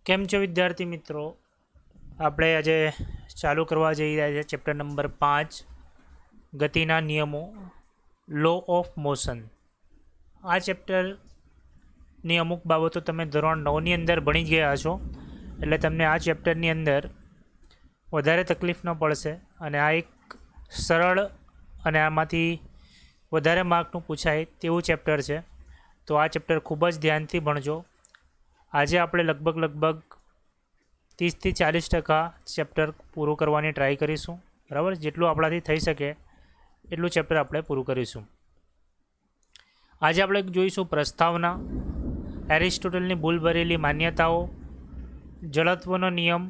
કેમ છો વિદ્યાર્થી મિત્રો? આપણે આજે ચાલુ કરવા જઈ રહ્યા છે ચેપ્ટર નંબર 5 ગતિના નિયમો, લો ઓફ મોશન. આ ચેપ્ટરની અમુક બાબતો તમે ધોરણ 9ની અંદર ભણી ગયા છો, એટલે તમને આ ચેપ્ટરની અંદર વધારે તકલીફ ન પડશે અને આ એક સરળ અને આમાંથી વધારે માર્કનું પૂછાય તેવું ચેપ્ટર છે. તો આ ચેપ્ટર ખૂબ જ ધ્યાનથી ભણજો. આજે આપણે લગભગ 30થી 40% ચેપ્ટર પૂરું કરવાની ટ્રાય કરીશું. બરાબર, જેટલું આપણાથી થઈ શકે એટલું ચેપ્ટર આપણે પૂરું કરીશું. આજે આપણે જોઈશું પ્રસ્તાવના, એરિસ્ટોટલની ભૂલ ભરેલી માન્યતાઓ, જડત્વનો નિયમ,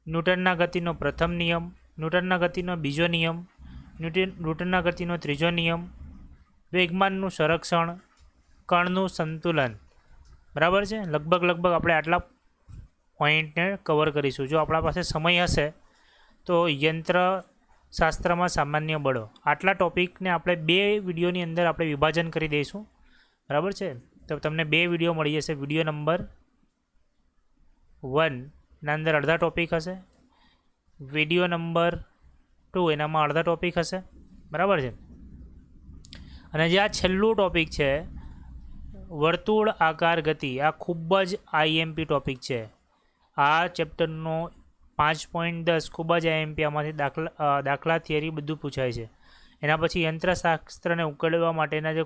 ન્યૂટનના ગતિનો પ્રથમ નિયમ, ન્યૂટનના ગતિનો બીજો નિયમ, ન્યૂટનના ગતિનો ત્રીજો નિયમ, વેગમાનનું સંરક્ષણ, કણનું સંતુલન. બરાબર છે, લગભગ આપણે આટલા પોઈન્ટને કવર કરીશું. જો આપણા પાસે સમય હશે તો યંત્રશાસ્ત્રમાં સામાન્ય બળો, આટલા ટોપિકને આપણે 2 વિડીયોની અંદર આપણે વિભાજન કરી દઈશું. બરાબર છે, તો તમને 2 વિડીયો મળી જશે. વિડીયો નંબર 1 એના અંદર અડધા ટોપિક હશે, વિડીયો નંબર 2 એનામાં અડધા ટોપિક હશે. બરાબર છે, અને જે આ છેલ્લું ટોપિક છે વર્તુળ આકાર ગતિ, આ ખૂબ જ આઈએમપી ટોપિક છે. આ ચેપ્ટરનો 5.10 ખૂબ જ આઈએમપી, આમાંથી દાખલા થિયરી બધું પૂછાય છે. એના પછી યંત્રશાસ્ત્રને ઉકેલવા માટેના જે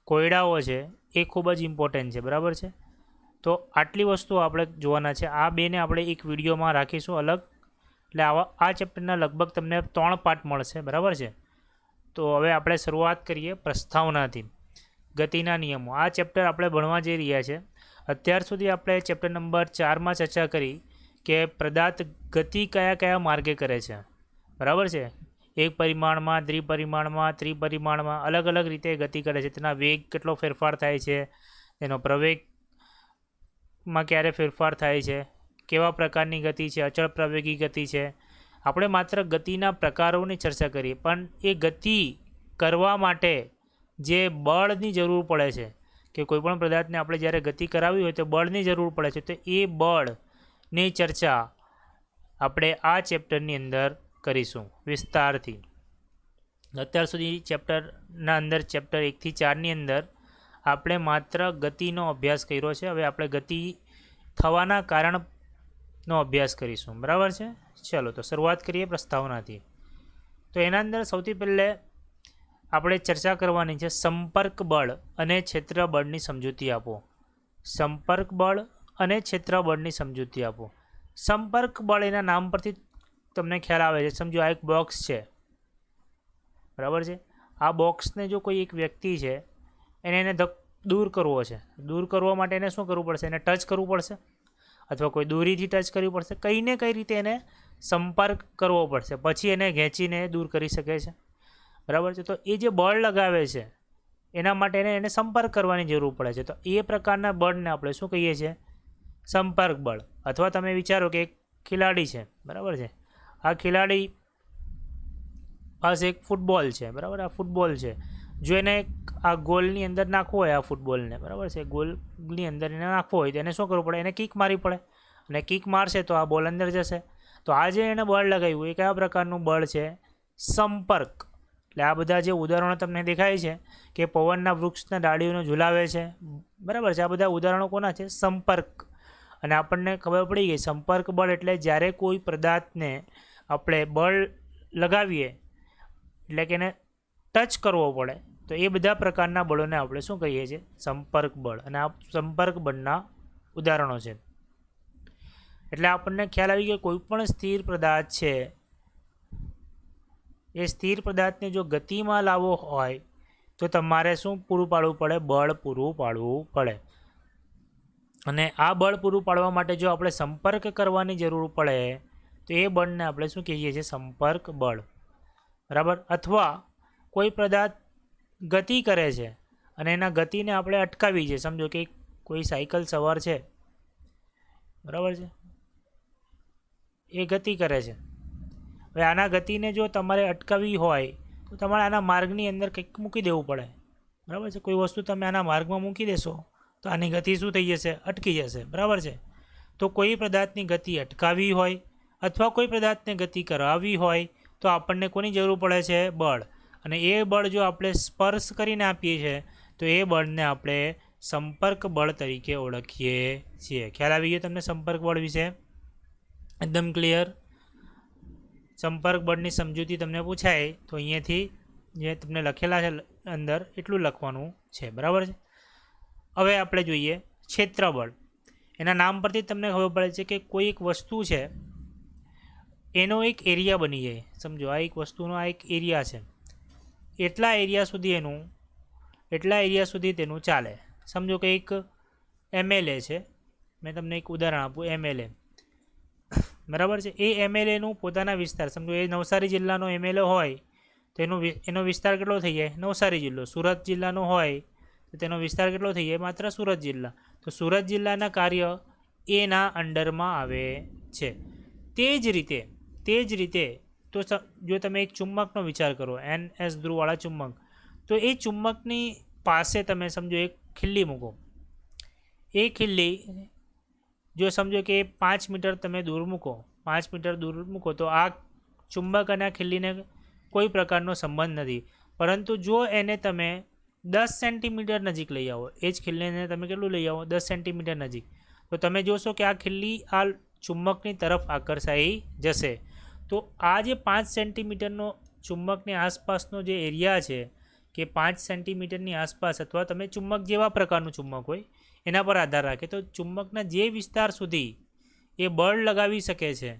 કોયડાઓ છે એ ખૂબ જ ઇમ્પોર્ટન્ટ છે. બરાબર છે, તો આટલી વસ્તુઓ આપણે જોવાના છે. આ બેને આપણે એક વિડીયોમાં રાખીશું અલગ, એટલે આ ચેપ્ટરના લગભગ તમને 3 પાર્ટ મળશે. બરાબર છે, તો હવે આપણે શરૂઆત કરીએ પ્રસ્તાવનાથી. ગતિના નિયમો, આ ચેપ્ટર આપણે ભણવા જઈ રહ્યા છે. અત્યાર સુધી આપણે ચેપ્ટર નંબર 4માં ચર્ચા કરી કે પદાર્થ ગતિ કયા માર્ગે કરે છે. બરાબર છે, એક પરિમાણમાં, દ્વિપરિમાણમાં, ત્રિપરિમાણમાં અલગ રીતે ગતિ કરે છે. તેના વેગ કેટલો ફેરફાર થાય છે, તેનો પ્રવેગમાં ક્યારે ફેરફાર થાય છે, કેવા પ્રકારની ગતિ છે, અચળ પ્રવેગી ગતિ છે. આપણે માત્ર ગતિના પ્રકારોની ચર્ચા કરીએ, પણ એ ગતિ કરવા માટે જે બળની જરૂર પડે છે, કે કોઈપણ પદાર્થને આપણે જ્યારે ગતિ કરાવી હોય તો બળની જરૂર પડે છે, તો એ બળની ચર્ચા આપણે આ ચેપ્ટરની અંદર કરીશું વિસ્તારથી. અત્યાર સુધી ચેપ્ટરના અંદર ચેપ્ટર 1થી 4ની અંદર આપણે માત્ર ગતિનો અભ્યાસ કર્યો છે. હવે આપણે ગતિ થવાના કારણનો અભ્યાસ કરીશું. બરાબર છે, ચલો તો શરૂઆત કરીએ પ્રસ્તાવનાથી. તો એના અંદર સૌથી પહેલે આપણે ચર્ચા કરવાની છે સંપર્ક બળ અને ક્ષેત્ર બળની સમજૂતી આપો. સંપર્ક બળ અને ક્ષેત્ર બળની સમજૂતી આપો. સંપર્ક બળ એના નામ પરથી તમને ખ્યાલ આવે છે. સમજો આ એક બોક્સ છે. બરાબર છે, આ બોક્સને જો કોઈ એક વ્યક્તિ છે એને દૂર કરવો છે. દૂર કરવા માટે એને શું કરવું પડશે? એને ટચ કરવું પડશે, અથવા કોઈ દોરીથી ટચ કરવી પડશે. કંઈ ને કઈ રીતે એને સંપર્ક કરવો પડશે, પછી એને ખેંચીને દૂર કરી શકે છે. બરાબર છે, તો એ જે બળ લગાવે છે એના માટે એને સંપર્ક કરવાની જરૂર પડે છે. તો એ પ્રકારના બળને આપણે શું કહીએ છીએ? સંપર્ક બળ. અથવા તમે વિચારો કે એક ખેલાડી છે. બરાબર છે, આ ખેલાડી પાસે એક ફૂટબોલ છે. બરાબર, આ ફૂટબોલ છે. જો એને આ ગોલની અંદર નાખવો હોય, આ ફૂટબોલને, બરાબર છે, ગોલની અંદર એને નાખવો હોય તો એને શું કરવું પડે? એને કિક મારવી પડે, અને કિક મારશે તો આ બોલ અંદર જશે. તો આ જે એને બળ લગાવ્યું એ કયા પ્રકારનું બળ છે? સંપર્ક. એટલે આ બધા જે ઉદાહરણો તમને દેખાય છે કે પવનના વૃક્ષના ડાળીઓને ઝુલાવે છે. બરાબર છે, આ બધા ઉદાહરણો કોના છે? સંપર્ક. અને આપણને ખબર પડી ગઈ સંપર્ક બળ એટલે જ્યારે કોઈ પદાર્થને આપણે બળ લગાવીએ એટલે કે એને ટચ કરવો પડે, તો એ બધા પ્રકારના બળોને આપણે શું કહીએ છીએ? સંપર્ક બળ. અને આ સંપર્ક બળના ઉદાહરણો છે. એટલે આપણને ખ્યાલ આવી ગયો કોઈ પણ સ્થિર પદાર્થ છે, એ સ્થિર પદાર્થને જો ગતિમાં લાવવો હોય તો તમારે શું પૂરું પાડવું પડે? બળ પૂરું પાડવું પડે. અને આ બળ પૂરું પાડવા માટે જો આપણે સંપર્ક કરવાની જરૂર પડે તો એ બળને આપણે શું કહીએ છીએ? સંપર્ક બળ. બરાબર. અથવા કોઈ પદાર્થ ગતિ કરે છે અને એના ગતિને આપણે અટકાવી છે. સમજો કે કોઈ સાયકલ સવાર છે. બરાબર છે, એ ગતિ કરે છે. હવે આના ગતિને જો તમારે અટકાવવી હોય તો તમારે આના માર્ગની અંદર કંઈક મૂકી દેવું પડે. બરાબર છે, કોઈ વસ્તુ તમે આના માર્ગમાં મૂકી દેશો તો આની ગતિ શું થઈ જશે? અટકી જશે. બરાબર છે, તો કોઈ પદાર્થની ગતિ અટકાવવી હોય અથવા કોઈ પદાર્થને ગતિ કરાવવી હોય તો આપણને કોની જરૂર પડે છે? બળ. અને એ બળ જો આપણે સ્પર્શ કરીને આપીએ છીએ તો એ બળને આપણે સંપર્ક બળ તરીકે ઓળખીએ છીએ. ખ્યાલ આવી ગયો તમને સંપર્ક બળ વિશે? એકદમ ક્લિયર. સંપર્ક બળની સમજૂતી તમને પૂછાય તો અહીંયાથી જે તમને લખેલા છે અંદર એટલું લખવાનું છે, બરાબર છે. હવે આપણે જોઈએ ક્ષેત્રબળ. એના નામ પરથી તમને ખબર પડે છે કે કોઈ એક વસ્તુ છે એનો એક એરિયા બની જાય. સમજો આ એક વસ્તુનો આ એક એરિયા છે, એટલા એરિયા સુધી તેનું ચાલે. સમજો કે એક MLA છે, મેં તમને એક ઉદાહરણ આપું. MLA, બરાબર છે. એ MLAનું પોતાના વિસ્તાર, સમજો એ નવસારી જિલ્લાનો MLA હોય તો એનો વિસ્તાર કેટલો થઈ જાય? નવસારી જિલ્લો. સુરત જિલ્લાનો હોય તો તેનો વિસ્તાર કેટલો થઈ જાય? માત્ર સુરત જિલ્લા. તો સુરત જિલ્લાના કાર્ય એના અંડરમાં આવે છે. તે જ રીતે તો જો તમે એક ચુંબકનો વિચાર કરો, NS ધ્રુવવાળા ચુંબક, તો એ ચુંબકની પાસે તમે સમજો એક ખિલ્લી મૂકો. એ ખિલ્લી જો સમજો કે 5 મીટર તમે દૂર મૂકો, 5 મીટર દૂર મૂકો તો આ ચુંબક અને આ ખિલ્લીને કોઈ પ્રકારનો સંબંધ નથી. પરંતુ જો એને તમે 10 સેન્ટીમીટર નજીક લઈ આવો, એ જ ખિલ્લીને તમે કેટલું લઈ આવો? 10 સેન્ટીમીટર નજીક, તો તમે જોશો કે આ ખિલ્લી આ ચુંબકની તરફ આકર્ષાઈ જશે. તો આ જે 5 સેન્ટીમીટરનો ચુંબકની આસપાસનો જે એરિયા છે, કે 5 સેન્ટીમીટરની આસપાસ, અથવા તમે ચુંબક જેવા પ્રકારનું ચુંબક હોય એના પર આધાર રાખે, તો ચુંબકના જે વિસ્તાર સુધી એ બળ લગાવી શકે છે,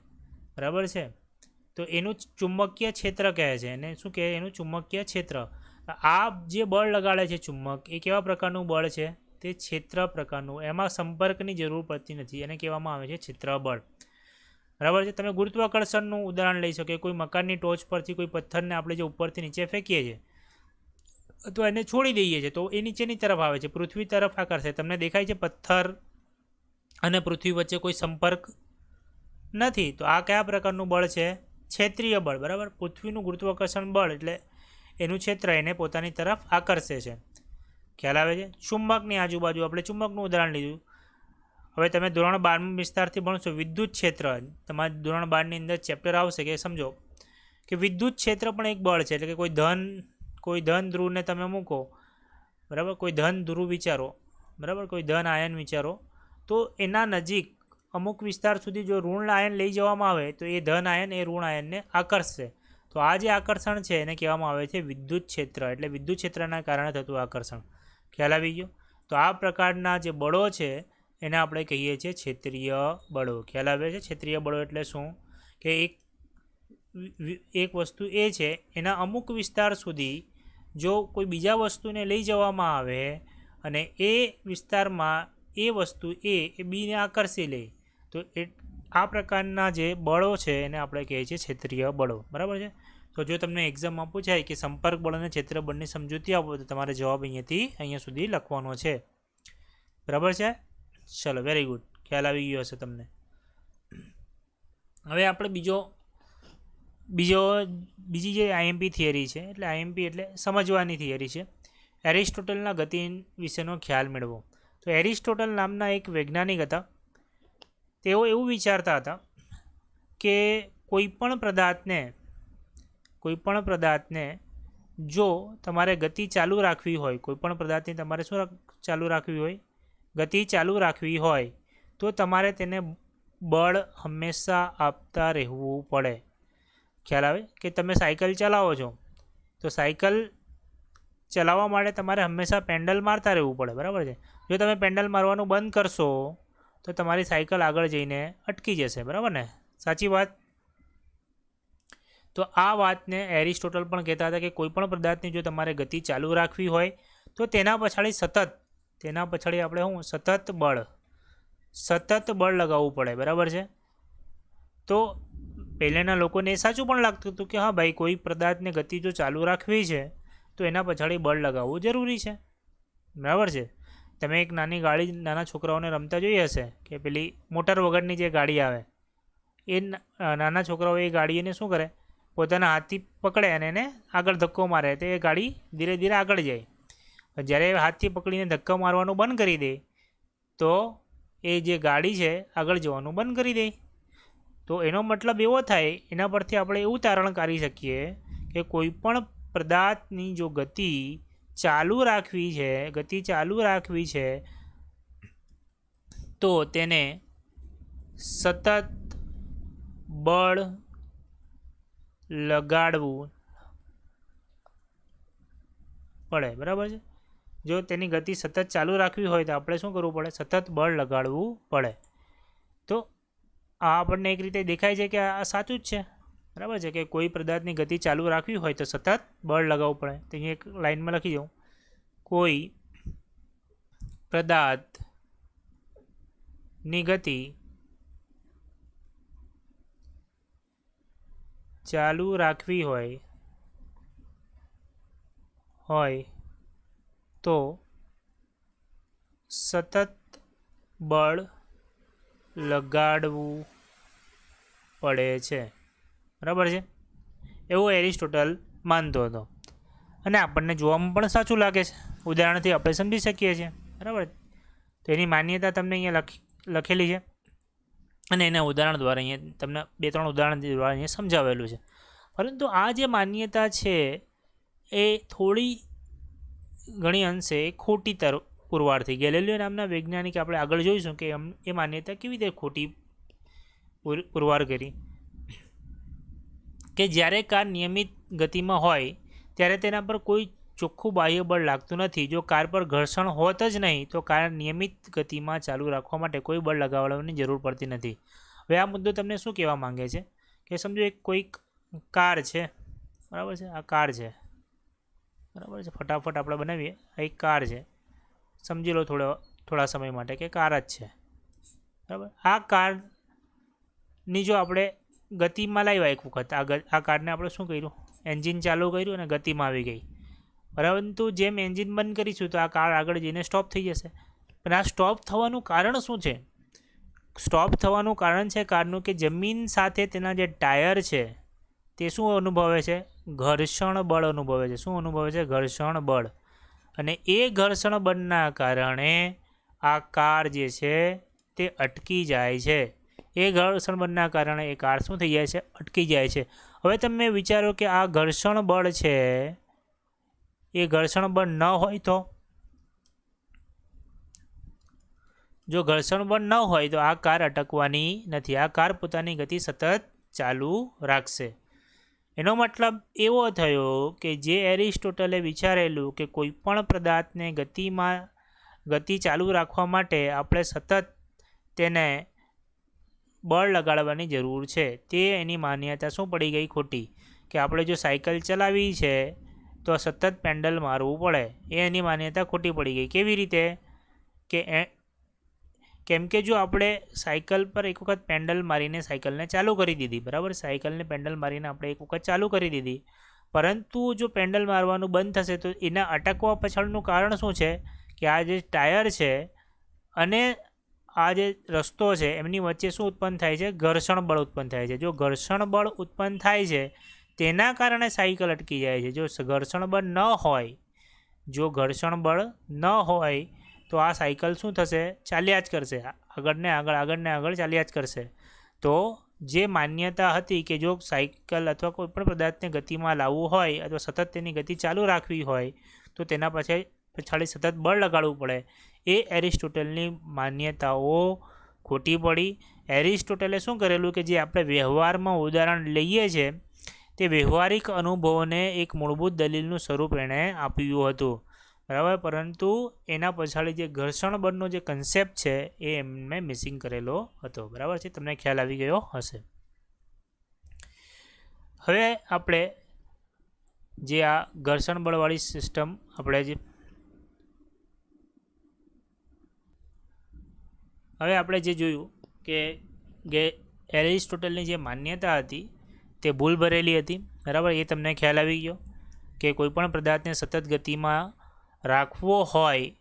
બરાબર છે, તો એનું ચુંબકીય ક્ષેત્ર કહે છે. એને શું કહે? એનું ચુંબકીય ક્ષેત્ર. આ જે બળ લગાડે છે ચુંબક, એ કેવા પ્રકારનું બળ છે? તે ક્ષેત્ર પ્રકારનું. એમાં સંપર્કની જરૂર પડતી નથી, એને કહેવામાં આવે છે ક્ષેત્રબળ, બરાબર છે. તમે ગુરુત્વાકર્ષણનું ઉદાહરણ લઈ શકો. કોઈ મકાનની ટોચ પરથી કોઈ પથ્થરને આપણે જે ઉપરથી નીચે ફેંકીએ છીએ અથવા એને છોડી દઈએ છીએ તો એ નીચેની તરફ આવે છે, પૃથ્વી તરફ આકર્ષે. તમને દેખાય છે પથ્થર અને પૃથ્વી વચ્ચે કોઈ સંપર્ક નથી. તો આ કયા પ્રકારનું બળ છે? ક્ષેત્રીય બળ, બરાબર. પૃથ્વીનું ગુરુત્વાકર્ષણ બળ એટલે એનું ક્ષેત્ર એને પોતાની તરફ આકર્ષે છે. ખ્યાલ આવે છે? ચુંબકની આજુબાજુ આપણે ચુંબકનું ઉદાહરણ લીધું. હવે તમે ધોરણ 12 વિસ્તારથી ભણશો વિદ્યુત ક્ષેત્ર. તમારે ધોરણ 12ની અંદર ચેપ્ટર આવશે કે સમજો કે વિદ્યુત ક્ષેત્ર પણ એક બળ છે. એટલે કે કોઈ ધન ધ્રુવને તમે મૂકો, બરાબર, કોઈ ધન ધ્રુવ વિચારો, બરાબર, કોઈ ધન આયન વિચારો, તો એના નજીક અમુક વિસ્તાર સુધી જો ઋણ આયન લઈ જવામાં આવે તો એ ધન આયન એ ઋણ આયનને આકર્ષશે. તો આ જે આકર્ષણ છે એને કહેવામાં આવે છે વિદ્યુત ક્ષેત્ર. એટલે વિદ્યુત ક્ષેત્રના કારણે થતું આકર્ષણ. ખ્યાલ આવી ગયો? તો આ પ્રકારના જે બળો છે એને આપણે કહીએ છીએ ક્ષેત્રીય બળો. ખ્યાલ આવે છે? ક્ષેત્રીય બળો એટલે શું? કે એક વસ્તુ એ છે એના અમુક વિસ્તાર સુધી જો કોઈ બીજા વસ્તુને લઈ જવામાં આવે અને એ વિસ્તારમાં એ વસ્તુ એ બીને આકર્ષી લે, તો આ પ્રકારના જે બળો છે એને આપણે કહીએ છીએ ક્ષેત્રીય બળો, બરાબર છે. તો જો તમને એક્ઝામમાં પૂછાય કે સંપર્ક બળ અને ક્ષેત્ર બળની સમજૂતી આપો તો તમારે જવાબ અહીંયા સુધી લખવાનો છે, બરાબર છે. ચલો, વેરી ગુડ. ખ્યાલ આવી ગયો હશે તમને. હવે આપણે બીજી જે IMP થિયરી છે, એટલે IMP એટલે સમજવાની થિયરી છે. એરિસ્ટોટલના ગતિ વિશેનો ખ્યાલ મેળવો. તો એરિસ્ટોટલ નામના એક વૈજ્ઞાનિક હતા. તેઓ એવું વિચારતા હતા કે કોઈપણ પદાર્થને જો તમારે ગતિ ચાલુ રાખવી હોય, કોઈપણ પદાર્થની તમારે શું ચાલુ રાખવી હોય? ગતિ ચાલુ રાખવી હોય તો તમારે તેને બળ હંમેશા આપતા રહેવું પડે. ખ્યાલ આવે? કે તમે સાયકલ ચલાવો છો તો સાયકલ ચલાવવા માટે તમારે હંમેશા પેન્ડલ મારતા રહેવું પડે, બરાબર છે. જો તમે પેન્ડલ મારવાનું બંધ કરશો તો તમારી સાયકલ આગળ જઈને અટકી જશે, બરાબર ને? સાચી વાત. તો આ વાતને એરિસ્ટોટલ પણ કહેતા હતા કે કોઈપણ પદાર્થની જો તમારે ગતિ ચાલુ રાખવી હોય તો તેના પછાડી આપણે સતત બળ લગાવવું પડે, બરાબર છે. તો પહેલાંના લોકોને એ સાચું પણ લાગતું હતું કે હા ભાઈ, કોઈ પદાર્થને ગતિ જો ચાલુ રાખવી છે તો એના પછાડી બળ લગાવવું જરૂરી છે, બરાબર છે. તમે એક નાના છોકરાઓને રમતા જોઈ હશે કે પેલી મોટર વગરની જે ગાડી આવે, એ નાના છોકરાઓ એ ગાડીને શું કરે? પોતાના હાથથી પકડે અને એને આગળ ધક્કો મારે તો એ ગાડી ધીરે ધીરે આગળ જાય. જ્યારે હાથથી પકડીને ધક્કો મારવાનું બંધ કરી દે તો એ જે ગાડી છે આગળ જવાનું બંધ કરી દે. તો એનો મતલબ એવો થાય, એના પરથી આપણે એવું તારણ કાઢી શકીએ કે કોઈ પણ પદાર્થની જો ગતિ ચાલુ રાખવી છે તો તેને સતત બળ લગાડવું પડે. બરાબર છે. જો તેની ગતિ સતત ચાલુ રાખવી હોય તો આપણે શું કરવું પડે? સતત બળ લગાડવું પડે. તો આ આપણને એક રીતે દેખાય છે કે આ સાચું જ છે. બરાબર છે કે કોઈ પદાર્થની ગતિ ચાલુ રાખવી હોય તો સતત બળ લગાવવું પડે. તો અહીંયા એક લાઇનમાં લખી દઉં, કોઈ પદાર્થની ગતિ ચાલુ રાખવી હોય તો સતત બળ લગાડવું પડે છે. બરાબર છે. એવું એરિસ્ટોટલ માનતો હતો અને આપણને જોવામાં પણ સાચું લાગે છે. ઉદાહરણથી આપણે સમજી શકીએ છીએ. બરાબર. તો એની માન્યતા તમને અહીંયા લખેલી છે અને એના ઉદાહરણ દ્વારા અહીંયા તમને 2-3 ઉદાહરણ દ્વારા અહીંયા સમજાવેલું છે. પરંતુ આ જે માન્યતા છે એ થોડી ઘણી અંશે ખોટી પુરવાર થઈ. ગેલિલિયો નામના વૈજ્ઞાનિક આપણે આગળ જોઈશું કે એ માન્યતા કેવી રીતે ખોટી પુરવાર કરી કે જ્યારે કાર નિયમિત ગતિમાં હોય ત્યારે તેના પર કોઈ ચોખ્ખું બાહ્ય બળ લાગતું નથી. જો કાર પર ઘર્ષણ હોત જ નહીં તો કાર નિયમિત ગતિમાં ચાલુ રાખવા માટે કોઈ બળ લગાવવાની જરૂર પડતી નથી. હવે આ મુદ્દો તમને શું કહેવા માંગે છે કે સમજો કોઈક કાર છે. બરાબર છે. આ કાર છે. બરાબર છે. ફટાફટ આપણે બનાવીએ. આ એક કાર છે. સમજી લો થોડા સમય માટે કે કાર જ છે. બરાબર. આ કારની જો આપણે ગતિમાં લાવ્યા એક વખત, આ કારને આપણે શું કર્યું? એન્જિન ચાલુ કર્યું અને ગતિમાં આવી ગઈ. પરંતુ જેમ એન્જિન બંધ કરીશું તો આ કાર આગળ જઈને સ્ટોપ થઈ જશે. પણ આ સ્ટોપ થવાનું કારણ શું છે? સ્ટોપ થવાનું કારણ છે કારનું કે જમીન સાથે તેના જે ટાયર છે તે શું અનુભવે છે? ઘર્ષણ બળ અનુભવે છે. શું અનુભવે છે? ઘર્ષણ બળ. અને એ ઘર્ષણ બળના કારણે આ કાર જે છે તે અટકી જાય છે. એ ઘર્ષણ બળના કારણે એ કાર શું થઈ જાય છે? અટકી જાય છે. હવે તમે વિચારો કે આ ઘર્ષણ બળ છે એ ઘર્ષણ બળ ન હોય તો? જો ઘર્ષણ બળ ન હોય તો આ કાર અટકવાની નથી. આ કાર પોતાની ગતિ સતત ચાલુ રાખશે. એનો મતલબ એવો થયો કે જે એરિસ્ટોટલે વિચારેલું કે કોઈ પણ પદાર્થને ગતિ ચાલુ રાખવા માટે આપણે સતત તેને બળ લગાડવાની જરૂર છે, તે એની માન્યતા શું પડી ગઈ? ખોટી. કે આપણે જો સાયકલ ચલાવી છે તો સતત પેન્ડલ મારવું પડે. એની માન્યતા ખોટી પડી ગઈ. કેવી રીતે? કેમ કે જો આપણે સાયકલ પર એક વખત પેન્ડલ મારીને સાયકલને ચાલુ કરી દીધી. બરાબર. સાયકલને પેન્ડલ મારીને આપણે એક વખત ચાલુ કરી દીધી, પરંતુ જો પેન્ડલ મારવાનું બંધ થશે તો એના અટકવા પાછળનું કારણ શું છે? કે આ જે ટાયર છે અને આ જે રસ્તો છે એમની વચ્ચે શું ઉત્પન્ન થાય છે? ઘર્ષણ બળ ઉત્પન્ન થાય છે. જો ઘર્ષણ બળ ઉત્પન્ન થાય છે તેના કારણે સાયકલ અટકી જાય છે. જો ઘર્ષણ બળ ન હોય તો આ સાયકલ શું થશે? ચાલ્યા જ કરશે. આગળ ચાલ્યા જ કરશે. તો જે માન્યતા હતી કે જો સાયકલ અથવા કોઈ પણ પદાર્થને ગતિમાં લાવવું હોય અથવા સતત તેની ગતિ ચાલુ રાખવી હોય તો તેના પછાડી સતત બળ લગાડવું પડે. એ એરિસ્ટોટલની માન્યતાઓ ખોટી પડી. એરિસ્ટોટલે શું કરેલું કે જે આપણે વ્યવહારમાં ઉદાહરણ લઈએ છીએ તે વ્યવહારિક અનુભવોને એક મૂળભૂત દલીલનું સ્વરૂપ એણે આપ્યું હતું. બરાબર. પરંતુ એના પછાડી જે ઘર્ષણ બળનો જે કન્સેપ્ટ છે એ એમને મિસિંગ કરેલો હતો. બરાબર છે. તમને ખ્યાલ આવી ગયો હશે. હવે આપણે જે આ ઘર્ષણ બળવાળી સિસ્ટમ આપણે જે જોયું કે એરિસ્ટોટલની જે માન્યતા હતી તે ભૂલ ભરેલી હતી. બરાબર. એ તમને ખ્યાલ આવી ગયો કે કોઈ પણ પદાર્થને સતત ગતિમાં રાખવો હોય,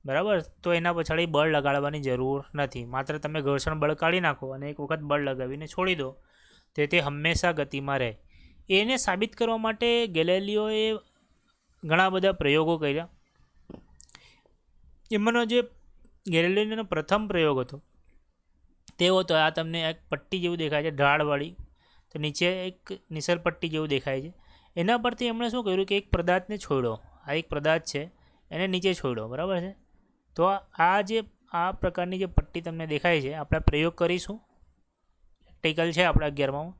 બરાબર, તો એના પછાડી બળ લગાડવાની જરૂર નથી. માત્ર તમે ઘર્ષણ બળ કાઢી નાખો અને એક વખત બળ લગાવીને છોડી દો તે હંમેશા ગતિમાં રહે. એને સાબિત કરવા માટે ગેલિલિયોએ ઘણા બધા પ્રયોગો કર્યા. એમાંનો જે ગેલિલિયોનો પ્રથમ પ્રયોગ હતો તેવો તો આ તમને એક પટ્ટી જેવું દેખાય છે ઢાળવાળી, તો નીચે એક નિસર પટ્ટી જેવું દેખાય છે. એના પરથી એમણે શું કર્યું કે એક પદાર્થને છોડ્યો. આ એક પદાર્થ છે એને નીચે છોડ્યો, બરાબર છે. તો આ પ્રકારની જે પટ્ટી તમને દેખાય છે આપણે પ્રયોગ કરીશું. પ્રેક્ટિકલ છે આપણા 11માં.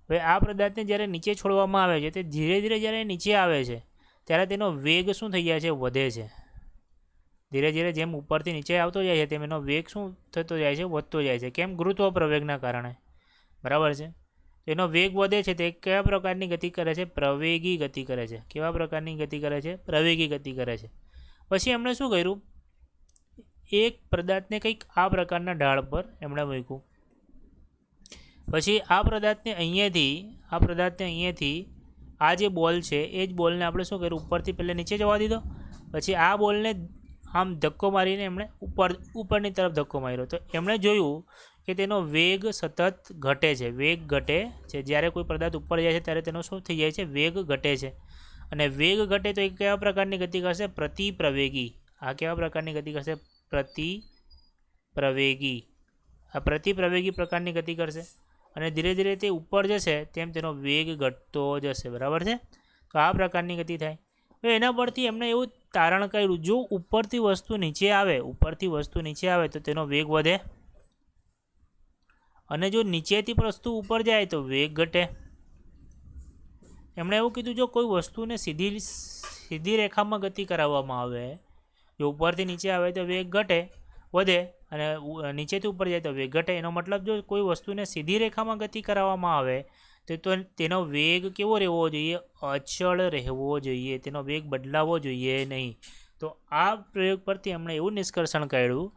હવે આ પદાર્થને જ્યારે નીચે છોડવામાં આવે છે તે ધીરે ધીરે જ્યારે નીચે આવે છે ત્યારે તેનો વેગ શું થઈ જાય છે? વધે છે. ધીરે ધીરે જેમ ઉપરથી નીચે આવતો જાય છે તેમ એનો વેગ શું થતો જાય છે? વધતો જાય છે. કેમ? ગુરુત્વ પ્રવેગના કારણે, બરાબર છે. એનો વેગ વધે છે તે કયા પ્રકારની ગતિ કરે છે? પ્રવેગી ગતિ કરે છે. કેવા પ્રકારની ગતિ કરે છે? પ્રવેગી ગતિ કરે છે. પછી એમણે શું કર્યું? એક પદાર્થને કંઈક આ પ્રકારના ઢાળ પર એમણે મૂક્યું. પછી આ પદાર્થને અહીંયાથી આ જે બોલ છે એ જ બોલને આપણે શું કર્યું? ઉપરથી પહેલાં નીચે જવા દીધો. પછી આ બોલને આમ ધક્કો મારીને એમણે ઉપરની તરફ ધક્કો માર્યો. તો એમણે જોયું કે તેનો વેગ સતત ઘટે છે. વેગ ઘટે છે. જ્યારે કોઈ પદાર્થ ઉપર જાય છે ત્યારે તેનો શું થઈ જાય છે? વેગ ઘટે છે. અને વેગ ઘટે તો એ કયા પ્રકારની ગતિ કરશે? પ્રતિપ્રવેગી. આ કેવા પ્રકારની ગતિ કરશે? પ્રતિપ્રવેગી. આ પ્રતિપ્રવેગી પ્રકારની ગતિ કરશે. અને ધીરે ધીરે તે ઉપર જશે તેમ તેનો વેગ ઘટતો જશે, બરાબર છે. તો આ પ્રકારની ગતિ થાય. તો એના પરથી એમણે એવું તારણ કર્યું, જો ઉપરથી વસ્તુ નીચે આવે તો તેનો વેગ વધે, અને જો નીચેથી વસ્તુ ઉપર જાય તો વેગ ઘટે. એમણે એવું કીધું, જો કોઈ વસ્તુને સીધી રેખામાં ગતિ કરાવવામાં આવે, જો ઉપરથી નીચે આવે તો વેગ વધે, અને નીચેથી ઉપર જાય તો વેગ ઘટે. એનો મતલબ જો કોઈ વસ્તુને સીધી રેખામાં ગતિ કરાવવામાં આવે તો તેનો વેગ કેવો રહેવો જોઈએ? અચળ રહેવો જોઈએ. તેનો વેગ બદલાવો જોઈએ નહીં. તો આ પ્રયોગ પરથી એમણે એવું નિષ્કર્ષણ કાઢ્યું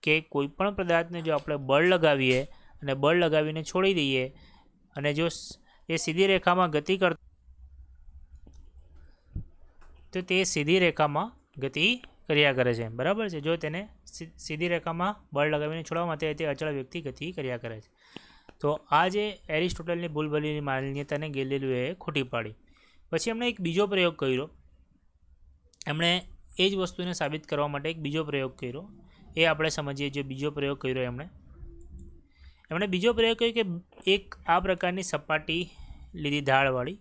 કે કોઈ પણ પદાર્થને જો આપણે બળ લગાવીએ અને બળ લગાવીને છોડી દઈએ અને જો એ સીધી રેખામાં ગતિ કરતો તો તે સીધી રેખામાં ગતિ કર્યા કરે છે, બરાબર છે. જો તેને સીધી રેખામાં બળ લગાવીને છોડવા માટે તે અચળ વ્યક્તિ ગતિ કર્યા કરે છે. તો આ જે એરિસ્ટોટલની ભૂલભરેલી માન્યતાને ગેલિલિયોએ ખોટી પાડી. પછી એમણે એક બીજો પ્રયોગ કર્યો. એમણે એ જ વસ્તુને સાબિત કરવા માટે એક બીજો પ્રયોગ કર્યો. એ આપણે સમજીએ. જો બીજો પ્રયોગ કર્યો એમણે બીજો પ્રયોગ કર્યો કે એક આ પ્રકારની સપાટી લીધી ઢાળવાળી.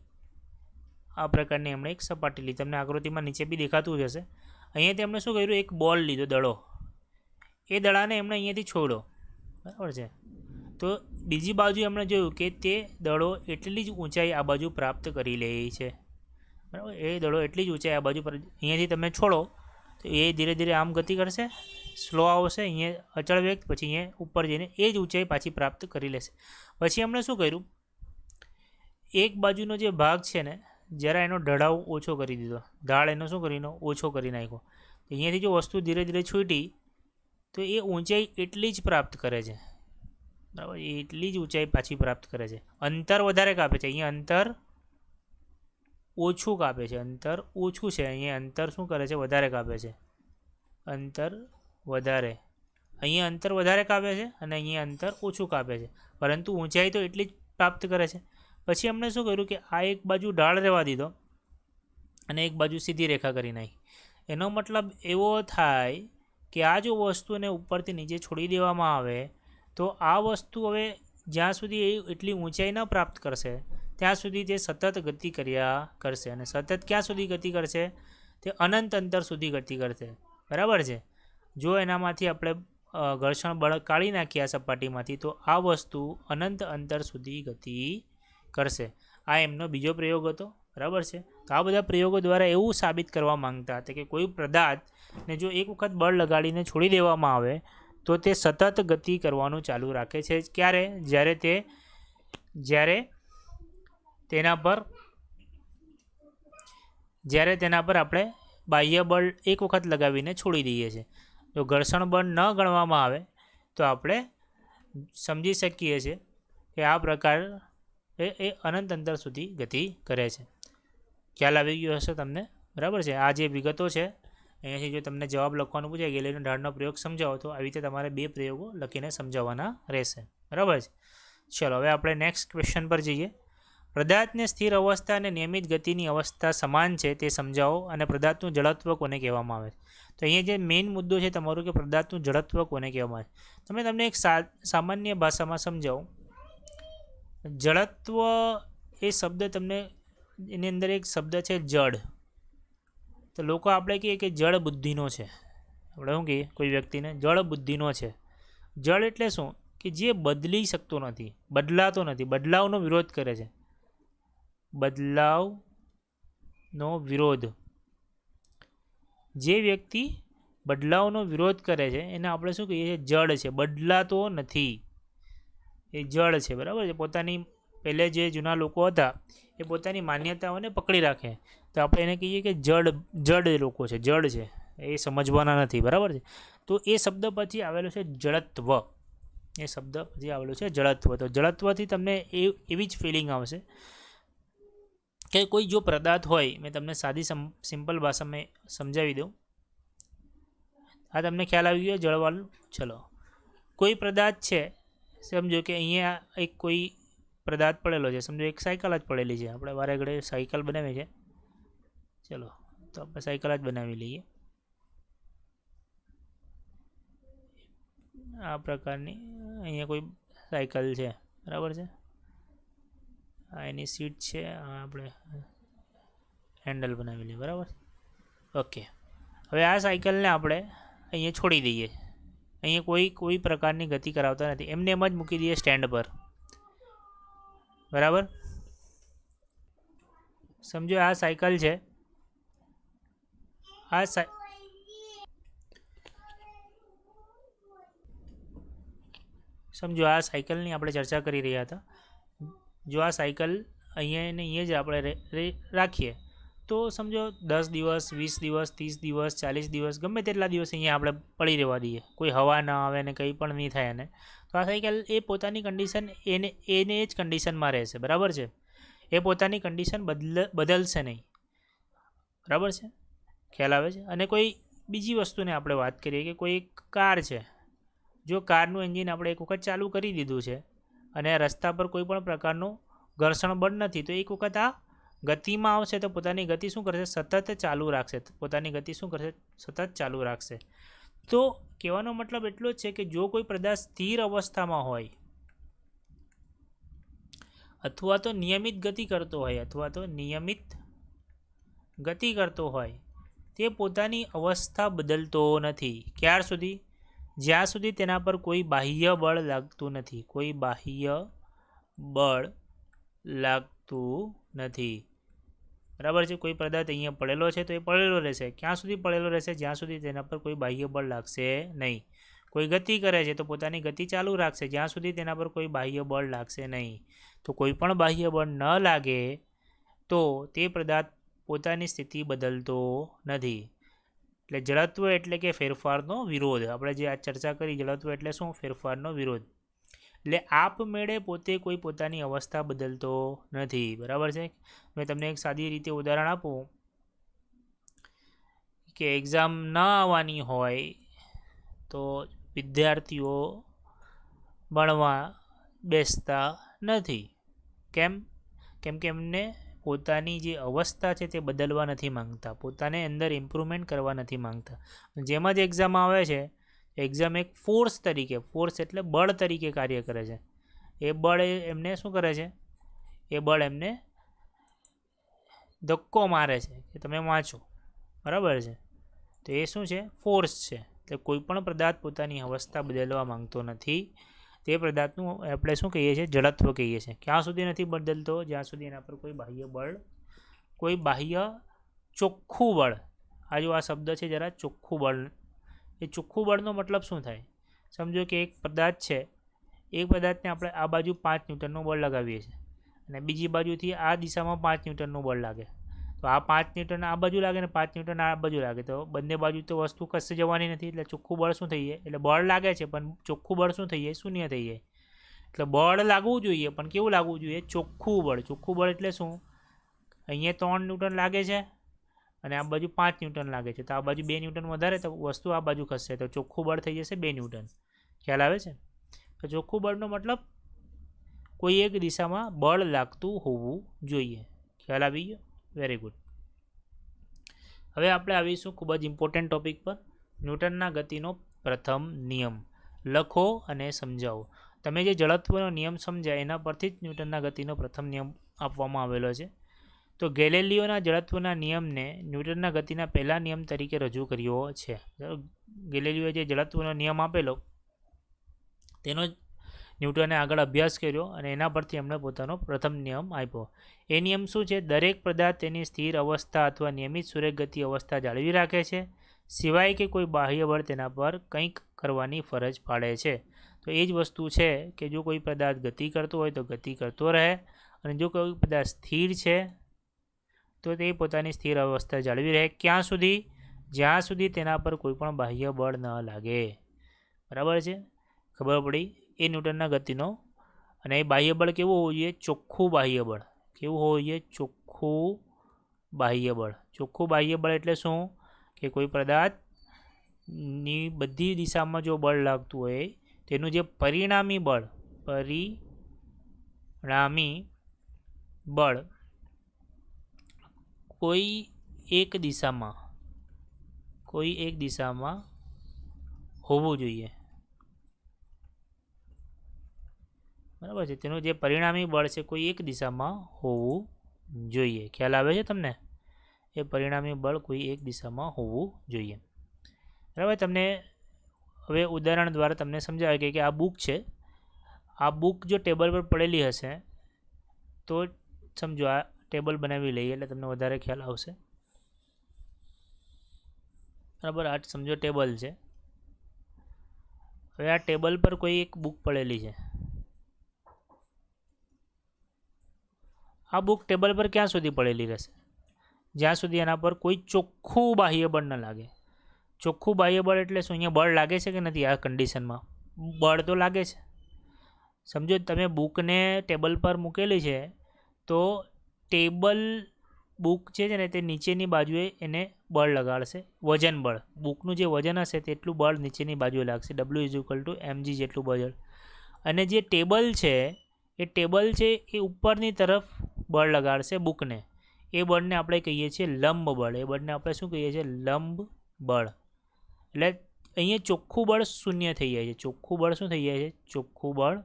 આ પ્રકારની એમણે એક સપાટી લીધી. તમને આકૃતિમાં નીચે બી દેખાતું જ હશે. અહીંયાથી એમણે શું કર્યું? એક બોલ લીધો, દડો. એ દડાને એમણે અહીંયાથી છોડ્યો, બરાબર છે. તો બીજી બાજુ એમણે જોયું કે તે દડો એટલી જ ઊંચાઈ આ બાજુ પ્રાપ્ત કરી લે છે, બરાબર. એ દડો એટલી જ ઊંચાઈ આ બાજુ પર અહીંયાથી તમે છોડો તો એ ધીરે ધીરે આમ ગતિ કરશે, સ્લો આવશે, અહીંયા અચળ વેગ, પછી અહીંયા ઉપર જઈને એ જ ઊંચાઈ પાછી પ્રાપ્ત કરી લેશે. પછી એમણે શું કર્યું? એક બાજુનો જે ભાગ છે ને, જરા એનો ઢળાવ ઓછો કરી દીધો. ઢાળ એનો શું કરીને ઓછો કરી નાખ્યો. અહીંયાથી જો વસ્તુ ધીરે ધીરે છૂટી તો એ ઊંચાઈ એટલી જ પ્રાપ્ત કરે છે, બરાબર. એ એટલી જ ઊંચાઈ પાછી પ્રાપ્ત કરે છે. અંતર વધારે કાપે છે. અહીંયા અંતર ઓછું કાપે છે. અંતર ઓછું છે. અહીંયા અંતર શું કરે છે? વધારે કાપે છે. અંતર વધારે. અહીંયા અંતર વધારે કાપે છે અને અહીંયા અંતર ઓછું કાપે છે, પરંતુ ઊંચાઈ તો એટલી જ પ્રાપ્ત કરે છે. પછી એમણે શું કર્યું કે આ એક બાજુ ઢાળ રહેવા દીધો અને એક બાજુ સીધી રેખા કરી નાખી. એનો મતલબ એવો થાય કે આ જો વસ્તુને ઉપરથી નીચે છોડી દેવામાં આવે તો આ વસ્તુ હવે જ્યાં સુધી એ એટલી ઊંચાઈ ન પ્રાપ્ત કરશે ત્યાં સુધી તે સતત ગતિ કર્યા કરશે. અને સતત ક્યાં સુધી ગતિ કરશે? તે અનંત અંતર સુધી ગતિ કરશે, બરાબર છે. જો એનામાંથી આપણે ઘર્ષણ બળ કાઢી નાખીએ આ સપાટીમાંથી તો આ વસ્તુ અનંત અંતર સુધી ગતિ કરશે. આ એમનો બીજો પ્રયોગ હતો, બરાબર છે. તો આ બધા પ્રયોગો દ્વારા એવું સાબિત કરવા માંગતા હતા કે કોઈ પદાર્થને જો એક વખત બળ લગાડીને છોડી દેવામાં આવે તો તે સતત ગતિ કરવાનું ચાલુ રાખે છે. ક્યારે? જ્યારે તેના પર આપણે બાહ્ય બળ એક વખત લગાવીને છોડી દઈએ છીએ. જો ઘર્ષણ બળ ન ગણવામાં આવે તો આપણે સમજી શકીએ છીએ કે આ પ્રકાર એ અનંત અંતર સુધી ગતિ કરે છે. ખ્યાલ આવી ગયો હશે તમને, બરાબર છે. આ જે વિગતો છે અહીંયાથી જો તમને જવાબ લખવાનું પૂછે ગેલિલિયો ઢાળનો પ્રયોગ સમજાવો તો આવી રીતે તમારે 2 પ્રયોગો લખીને સમજાવવાના રહેશે, બરાબર છે. ચલો હવે આપણે નેક્સ્ટ ક્વેશ્ચન પર જઈએ. પદાર્થને સ્થિર અવસ્થા અને નિયમિત ગતિની અવસ્થા સમાન છે તે સમજાવો અને પદાર્થનું જડત્વ કોને કહેવામાં આવે છે. તો અહીંયા જે મેઇન મુદ્દો છે તમારું કે પદાર્થનું જડત્વ કોને કહેવામાં આવે છે. તમે તમને એક સામાન્ય ભાષામાં સમજાવું. જડત્વ એ શબ્દ તમને એની અંદર એક શબ્દ છે જડ. તો લોકો આપણે કહીએ કે જળ બુદ્ધિનો છે. આપણે શું કહીએ કોઈ વ્યક્તિને જળ બુદ્ધિનો છે. જળ એટલે શું કે જે બદલી શકતો નથી, બદલાતો નથી, બદલાવનો વિરોધ કરે છે. બદલાવનો વિરોધ. જે વ્યક્તિ બદલાવનો વિરોધ કરે છે એને આપણે શું કહીએ છીએ? જડ છે, બદલાતો નથી, એ જડ છે. બરાબર છે. પોતાની પહેલે જે જૂના લોકો હતા એ પોતાની માન્યતાઓને પકડી રાખે, તો આપણે એને કહીએ કે જડ લોકો છે, જડ છે, એ સમજવાના નથી. બરાબર છે. તો એ શબ્દ પછી આવેલો છે જડત્વ. એ શબ્દ પછી આવેલો છે જડત્વ. તો જડત્વથી તમને એવી જ ફિલિંગ આવશે કે કોઈ જો પદાર્થ હોય, મેં તમને સાદી સિમ્પલ ભાષામાં સમજાવી દઉં. આ તમને ખ્યાલ આવી ગયો જળવાળું? ચલો, કોઈ પદાર્થ છે, સમજો કે અહીંયા એક કોઈ પદાર્થ પડેલો છે. સમજો એક સાયકલ જ પડેલી છે. આપણે વારે ઘડે સાયકલ બનાવી છે. ચલો, તો આપણે સાયકલ જ બનાવી લઈએ. આ પ્રકારની અહીંયા કોઈ સાયકલ છે. બરાબર છે. આ એની સીટ છે. આપણે હેન્ડલ બનાવી લઈએ. બરાબર. ઓકે. હવે આ સાયકલને આપણે અહીંયા છોડી દઈએ. અહીંયા કોઈ પ્રકારની ગતિ કરાવતા નથી, એમને એમ જ મૂકી દઈએ સ્ટેન્ડ પર. બરાબર. સમજો આ સાયકલ છે. સમજો આ સાયકલની આપણે ચર્ચા કરી રહ્યા હતા. જો આ સાયકલ અહીંયા ને અહીંયા જ આપણે રાખીએ તો સમજો 10 દિવસ, 20 દિવસ, 30 દિવસ, 40 દિવસ, ગમે તેટલા દિવસ અહીંયા આપણે પડી રહેવા દઈએ, કોઈ હવા ના આવે ને કંઈ પણ નહીં થાય એને, તો આ સાયકલ એ પોતાની કન્ડિશન એને જ કન્ડિશનમાં રહેશે. બરાબર છે. એ પોતાની કન્ડિશન બદલશે નહીં. બરાબર છે. ખ્યાલ આવે છે. અને કોઈ બીજી વસ્તુને આપણે વાત કરીએ કે કોઈ એક કાર છે. જો કારનું એન્જિન આપણે એક વખત ચાલુ કરી દીધું છે અને રસ્તા પર કોઈ પણ પ્રકારનું ઘર્ષણ બળ નથી, તો એક વખત આ ગતિમાં આવશે તો પોતાની ગતિ શું કરશે? સતત ચાલુ રાખશે. પોતાની ગતિ શું કરશે? સતત ચાલુ રાખશે. તો કહેવાનો મતલબ એટલો જ છે કે જો કોઈ પદાર્થ સ્થિર અવસ્થામાં હોય અથવા તો નિયમિત ગતિ કરતો હોય તે પોતાની અવસ્થા બદલતો નથી. ક્યાર સુધી? જ્યાં સુધી તેના પર કોઈ બાહ્ય બળ લાગતું નથી. કોઈ બાહ્ય બળ લાગતું નથી. બરાબર છે. કોઈ પદાર્થ અહીંયા પડેલો છે તો એ પડેલો રહેશે. ક્યાં સુધી પડેલો રહેશે? જ્યાં સુધી તેના પર કોઈ બાહ્ય બળ લાગશે નહીં. કોઈ ગતિ કરે છે તો પોતાની ગતિ ચાલુ રાખશે જ્યાં સુધી તેના પર કોઈ બાહ્ય બળ લાગશે નહીં. તો કોઈ પણ બાહ્ય બળ ન લાગે તો તે પદાર્થ પોતાની સ્થિતિ બદલતો નથી. એટલે જડત્વ એટલે કે ફેરફારનો વિરોધ. આપણે જે આ ચર્ચા કરી, જડત્વ એટલે શું? ફેરફારનો વિરોધ. એટલે આપમેળે પોતે કોઈ પોતાની અવસ્થા બદલતો નથી. બરાબર છે. મેં તમને એક સાદી રીતે ઉદાહરણ આપું કે એક્ઝામ ન આવવાની હોય તો વિદ્યાર્થીઓ ભણવા બેસતા નથી. કેમ? કેમ કે એમને પોતાની જે અવસ્થા છે તે બદલવા નથી માંગતા, પોતાને અંદર ઇમ્પ્રુવમેન્ટ કરવા નથી માંગતા. જેમ જ એક્ઝામ આવે છે, એક્ઝામ એક ફોર્સ એટલે બળ તરીકે કાર્ય કરે છે. એ બળ એમને શું કરે છે? એ બળ એમને ધક્કો મારે છે કે તમે વાંચો. બરાબર છે. તો એ શું છે? ફોર્સ છે. એટલે કોઈ પણ પદાર્થ પોતાની અવસ્થા બદલવા માંગતો નથી. તે પદાર્થનું આપણે શું કહીએ છીએ? જડત્વ કહીએ છીએ. ક્યાં સુધી નથી બદલતો? જ્યાં સુધી એના પર કોઈ બાહ્ય ચોખ્ખું બળ. આ જો આ શબ્દ છે જરા, ચોખ્ખું બળ. એ ચોખ્ખું બળનો મતલબ શું થાય? સમજો કે એક પદાર્થ છે, એક પદાર્થને આપણે આ બાજુ 5 ન્યૂટનનું બળ લગાવીએ છીએ અને બીજી બાજુથી આ દિશામાં 5 ન્યૂટનનું બળ લાગે. તો આ 5 ન્યૂટન આ બાજુ લાગે ને 5 ન્યૂટન આ બાજુ લાગે, તો બંને બાજુ તો વસ્તુ કશે જવાની નથી. એટલે ચોખ્ખું બળ શું થઈ જાય? એટલે બળ લાગે છે પણ ચોખ્ખું બળ શું થઈ જાય? શૂન્ય થઈ જાય. એટલે બળ લાગવું જોઈએ પણ કેવું લાગવું જોઈએ? ચોખ્ખું બળ. ચોખ્ખું બળ એટલે શું? અહીંયા 3 ન્યૂટન લાગે છે અને આ બાજુ 5 ન્યૂટન લાગે છે, તો આ બાજુ 2 ન્યૂટન વધારે તો વસ્તુ આ બાજુ ખસશે, તો ચોખ્ખું બળ થઈ જશે 2 ન્યૂટન. ખ્યાલ આવે છે? તો ચોખ્ખું બળનો મતલબ કોઈ એક દિશામાં બળ લાગતું હોવું જોઈએ. ખ્યાલ આવી ગયો? Very good. હવે આપણે આવીશું ખૂબ જ ઇમ્પોર્ટન્ટ ટોપિક પર, ન્યૂટનના ગતિનો પ્રથમ નિયમ. લખો અને સમજાવો. તમે જે જડત્વનો નિયમ સમજ્યા એના પરથી જ ન્યૂટનના ગતિનો પ્રથમ નિયમ આપવામાં આવેલો છે. તો ગેલેલિયોના જડત્વના નિયમને ન્યૂટનના ગતિના પહેલા નિયમ તરીકે રજૂ કર્યો છે. ગેલેલિયોએ જે જડત્વનો નિયમ આપેલો તેનો જ ન્યૂટને આગળ અભ્યાસ કર્યો અને એના પરથી એમણે પોતાનો પ્રથમ નિયમ આપ્યો. એ નિયમ શું છે? દરેક પદાર્થ તેની સ્થિર અવસ્થા અથવા નિયમિત સૂર્યગતિ અવસ્થા જાળવી રાખે છે, સિવાય કે કોઈ બાહ્ય બળ તેના પર કંઈક કરવાની ફરજ પાડે છે. તો એ જ વસ્તુ છે કે જો કોઈ પદાર્થ ગતિ કરતો હોય તો ગતિ કરતો રહે, અને જો કોઈ પદાર્થ સ્થિર છે તો તે પોતાની સ્થિર અવસ્થા જાળવી રહે. ક્યાં સુધી? જ્યાં સુધી તેના પર કોઈ પણ બાહ્ય બળ ન લાગે. બરાબર છે? ખબર પડી? એ ન્યૂટનના ગતિનો. અને એ બાહ્ય બળ કેવું હોવું જોઈએ? ચોખ્ખું બાહ્ય બળ. કેવું હોવું જોઈએ? ચોખ્ખું બાહ્ય બળ. ચોખ્ખું બાહ્ય બળ એટલે શું? કે કોઈ પદાર્થની બધી દિશામાં જો બળ લાગતું હોય તેનું જે પરિણામી બળ કોઈ એક દિશામાં હોવું જોઈએ. બરાબર છે? તેનું જે પરિણામી બળ છે કોઈ એક દિશામાં હોવું જોઈએ. ખ્યાલ આવે છે તમને? એ પરિણામી બળ કોઈ એક દિશામાં હોવું જોઈએ. બરાબર? તમને હવે ઉદાહરણ દ્વારા તમને સમજાવે કે આ બુક છે. આ બુક જો ટેબલ પર પડેલી હશે તો સમજો આ ટેબલ બનાવી લઈએ એટલે તમને વધારે ખ્યાલ આવશે. બરાબર? આ સમજો ટેબલ છે. હવે આ ટેબલ પર કોઈ એક બુક પડેલી છે. આ બુક ટેબલ પર ક્યાં સુધી પડેલી રહેશે? જ્યાં સુધી એના પર કોઈ ચોખ્ખું બાહ્ય બળ ન લાગે. ચોખ્ખું બાહ્ય બળ એટલે શું? અહીંયા બળ લાગે છે કે નથી? આ કન્ડિશનમાં બળ તો લાગે છે. સમજો તમે બુકને ટેબલ પર મૂકેલી છે તો બુક છે ને તે નીચેની બાજુએ એને બળ લગાડશે, વજન બળ. બુકનું જે વજન હશે તેટલું બળ નીચેની બાજુએ લાગશે, W=mg જેટલું બળ. અને જે ટેબલ છે એ ઉપરની તરફ બળ લગાડશે બુકને. એ બળને આપણે કહીએ છીએ લંબ બળ. એ બળને આપણે શું કહીએ છીએ? લંબ બળ. એટલે અહીંયા ચોખ્ખું બળ શૂન્ય થઈ જાય છે. ચોખ્ખું બળ શું થઈ જાય છે? ચોખ્ખું બળ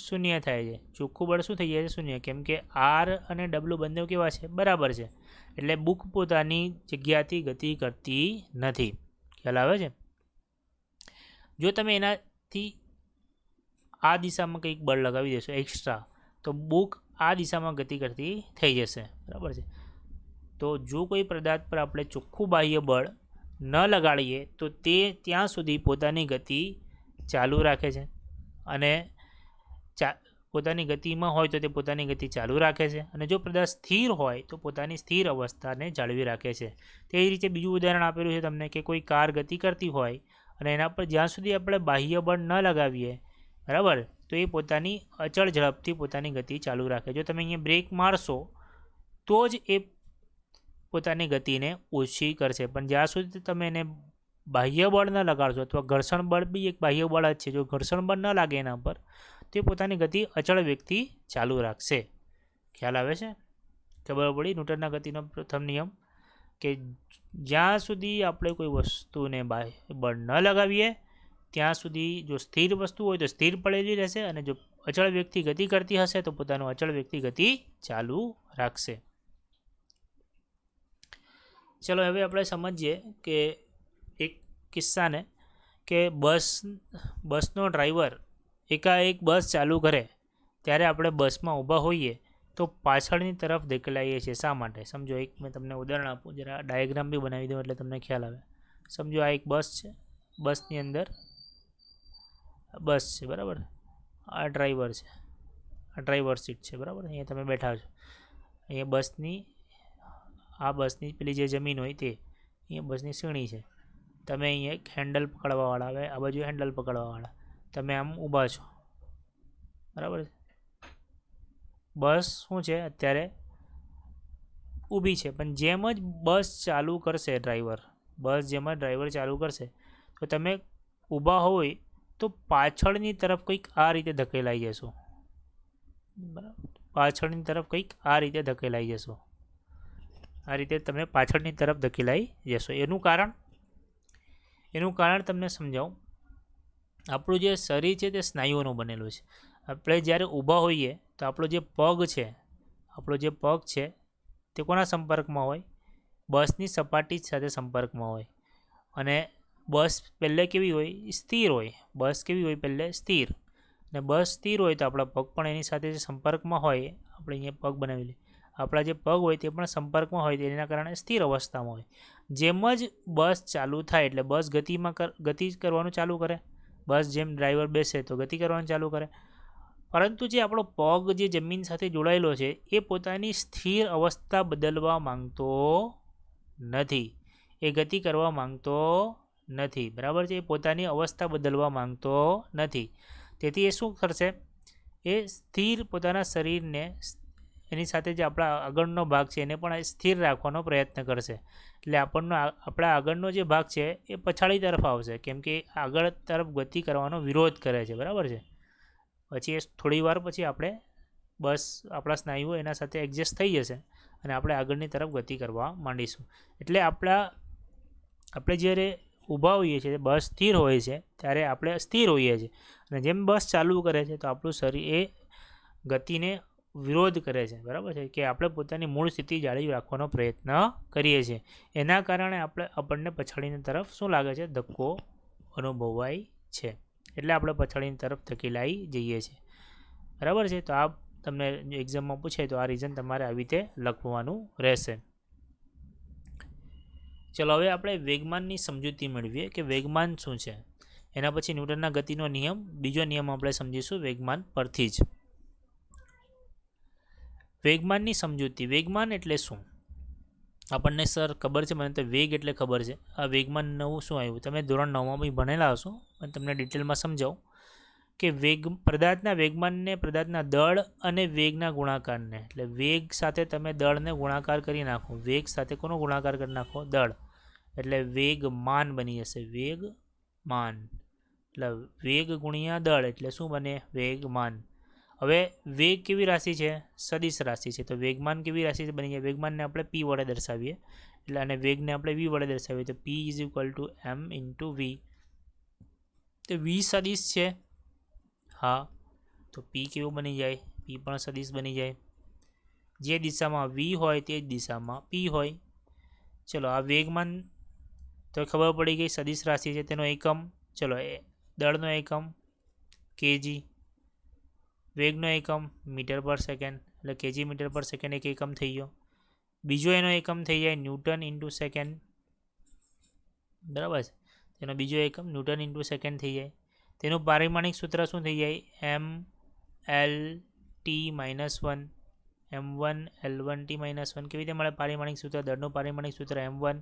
શૂન્ય થાય છે. ચોખ્ખું બળ શું થઈ જાય છે? શૂન્ય. કેમ કે આર અને ડબલ્યુ બંને કેવા છે? બરાબર છે. એટલે બુક પોતાની જગ્યાથી ગતિ કરતી નથી. ખ્યાલ આવે છે? જો તમે એનાથી આ દિશામાં કંઈક બળ લગાવી દેશો એક્સ્ટ્રા તો બુક આ દિશામાં ગતિ કરતી થઈ જશે. બરાબર છે? તો જો કોઈ પદાર્થ પર આપણે ચોખ્ખું બાહ્ય બળ ન લગાડીએ તો તે ત્યાં સુધી પોતાની ગતિ ચાલુ રાખે છે, અને પોતાની ગતિમાં હોય તો તે પોતાની ગતિ ચાલુ રાખે છે, અને જો પદાર્થ સ્થિર હોય તો પોતાની સ્થિર અવસ્થાને જાળવી રાખે છે. તે રીતે બીજું ઉદાહરણ આપેલું છે તમને કે કોઈ કાર ગતિ કરતી હોય અને એના પર જ્યાં સુધી આપણે બાહ્ય બળ ન લગાવીએ, બરાબર, તો એ પોતાની અચળ ઝડપથી પોતાની ગતિ ચાલુ રાખે. જો તમે અહીંયા બ્રેક મારશો તો જ એ પોતાની ગતિને ઓછી કરશે, પણ જ્યાં સુધી તમે એને બાહ્ય બળ ન લગાડશો, અથવા ઘર્ષણ બળ બી એક બાહ્ય બળ જ છે, જો ઘર્ષણ બળ ન લાગે એના પર તો એ પોતાની ગતિ અચળ વેગથી ચાલુ રાખશે. ખ્યાલ આવે છે? ખબર પડી? ન્યૂટનના ગતિનો પ્રથમ નિયમ કે જ્યાં સુધી આપણે કોઈ વસ્તુને બાહ્ય બળ ન લગાવીએ ત્યાં સુધી જો સ્થિર વસ્તુ હોય તો સ્થિર પડેલી રહેશે, અને જો અચળ વેગથી ગતિ કરતી હશે તો પોતાનું અચળ વેગથી ગતિ ચાલુ રાખશે. ચલો હવે આપણે સમજીએ કે એક કિસ્સાને કે બસનો ડ્રાઈવર એકાએક બસ ચાલુ કરે ત્યારે આપણે બસમાં ઊભા હોઈએ તો પાછળની તરફ ધકેલાઈએ છીએ. શા માટે? સમજો, એક મેં તમને ઉદાહરણ આપું, જરા ડાયાગ્રામ બી બનાવી દઉં એટલે તમને ખ્યાલ આવે. સમજો આ એક બસ છે, બસની અંદર બસ છે, બરાબર. આ ડ્રાઈવર છે, આ ડ્રાઈવર સીટ છે, બરાબર. અહીંયા તમે બેઠા છો. અહીંયા બસની પેલી જે જમીન હોય તે અહીંયા બસની સીણી છે. તમે અહીંયા એક હેન્ડલ પકડવાવાળા આવે, આ બાજુ હેન્ડલ પકડવાવાળા, તમે આમ ઊભા છો, બરાબર. બસ શું છે? અત્યારે ઊભી છે, પણ જેમ જ બસ ચાલુ કરશે ડ્રાઈવર ચાલુ કરશે તો તો તમે ઊભા હોય તો પાછળની તરફ કંઈક આ રીતે ધકેલાઈ જશો, બરાબર, પાછળની તરફ કંઈક આ રીતે ધકેલાઈ જશો, આ રીતે તમે પાછળની તરફ ધકેલાઈ જશો. એનું કારણ તમને સમજાવું. આપણું જે શરીર છે તે સ્નાયુઓનું બનેલું છે. આપણે જ્યારે ઊભા હોઈએ તો આપણો જે પગ છે તે કોના સંપર્કમાં હોય? બસની સપાટી સાથે સંપર્કમાં હોય. અને બસ પહેલે કેવી હોય? સ્થિર હોય. બસ કેવી હોય? પહેલે સ્થિર. અને બસ સ્થિર હોય તો આપણા પગ પણ એની સાથે જે સંપર્કમાં હોય, આપણે અહીંયા પગ બનાવી લઈએ, આપણા જે પગ હોય તે પણ સંપર્કમાં હોય, તેના કારણે સ્થિર અવસ્થામાં હોય. જેમ જ બસ ચાલુ થાય એટલે બસ ગતિ કરવાનું ચાલુ કરે. બસ જેમ ડ્રાઈવર બેસે તો ગતિ કરવાનું ચાલુ કરે. પરંતુ જે આપણો પગ જે જમીન સાથે જોડાયેલો છે એ પોતાની સ્થિર અવસ્થા બદલવા માંગતો નથી, એ ગતિ કરવા માંગતો નથી, બરાબર છે. એ પોતાની અવસ્થા બદલવા માંગતો નથી. તેથી એ શું કરશે? એ સ્થિર પોતાના શરીરને, એની સાથે જે આપણા આગળનો ભાગ છે એને પણ સ્થિર રાખવાનો પ્રયત્ન કરશે. એટલે આપણા આગળનો જે ભાગ છે એ પછાડી તરફ આવશે, કેમ કે આગળ તરફ ગતિ કરવાનો વિરોધ કરે છે, બરાબર છે. પછી એ થોડી વાર પછી આપણા સ્નાયુઓ એના સાથે એડજસ્ટ થઈ જશે અને આપણે આગળની તરફ ગતિ કરવા માંડીશું. એટલે આપણે જ્યારે ઊભા હોઈએ છીએ, બસ સ્થિર હોય છે ત્યારે આપણે સ્થિર હોઈએ છીએ, અને જેમ બસ ચાલુ કરે છે તો આપણું શરીર એ ગતિને વિરોધ કરે છે, બરાબર છે, કે આપણે પોતાની મૂળ સ્થિતિ જાળવી રાખવાનો પ્રયત્ન કરીએ છીએ. એના કારણે આપણને પછાડીની તરફ શું લાગે છે? ધક્કો અનુભવાય છે. એટલે આપણે પછાડીની તરફ ધકેલાઈ જઈએ છીએ, બરાબર છે. તો આ તમને એક્ઝામમાં પૂછે તો આ રીઝન તમારે આવી રીતે લખવાનું રહેશે. ચલો હવે આપણે વેગમાનની સમજૂતી મેળવીએ કે વેગમાન શું છે. એના પછી ન્યૂટનના ગતિનો નિયમ, બીજો નિયમ આપણે સમજીશું વેગમાન પરથી જ. વેગમાનની સમજૂતી. વેગમાન એટલે શું? આપણને સર ખબર છે, મને તો વેગ એટલે ખબર છે. આ વેગમાન નવું શું આવ્યું? તમે ધોરણ 9માં બી ભણેલા હશો, પણ તમને ડિટેલમાં સમજાવું કે પદાર્થના વેગમાનને પદાર્થના દળ અને વેગના ગુણાકારને, એટલે વેગ સાથે તમે દળને ગુણાકાર કરી નાખો, વેગ સાથે કોનો ગુણાકાર કરી નાખો? દળ, એટલે વેગમાન બની જશે. વેગમાન એટલે વેગ ગુણ્યા દળ એટલે શું બને? વેગમાન. હવે વેગ કેવી રાશિ છે? સદિશ રાશિ છે. તો વેગમાન કેવી રાશિ બની જાય? વેગમાનને આપણે પી વડે દર્શાવીએ, એટલે અને વેગને આપણે વી વડે દર્શાવીએ તો p is equal to m into v. તો વી સદિશ છે, હા, તો પી કેવું બની જાય? પી પણ સદિશ બની જાય. જે દિશામાં વી હોય તે જ દિશામાં પી હોય. ચલો, આ વેગમાન તો ખબર પડી ગઈ, સદિશ રાશિ છે. તેનો એકમ, ચલો, દળનો એકમ કેજી, વેગનો એકમ મીટર પર સેકન્ડ, એટલે કેજી મીટર પર સેકન્ડ એક એકમ થઈ ગયો. બીજો એનો એકમ થઈ જાય ન્યૂટન ઇન્ટુ સેકન્ડ, બરાબર છે. તેનો બીજો એકમ ન્યૂટન ઇન્ટુ સેકન્ડ થઈ જાય. તેનું પારિમાણિક સૂત્ર શું થઈ જાય? M(L(T)-1, M1L1T-1. કેવી રીતે મળે પારિમાણિક સૂત્ર? દળનું પારિમાણિક સૂત્ર M1,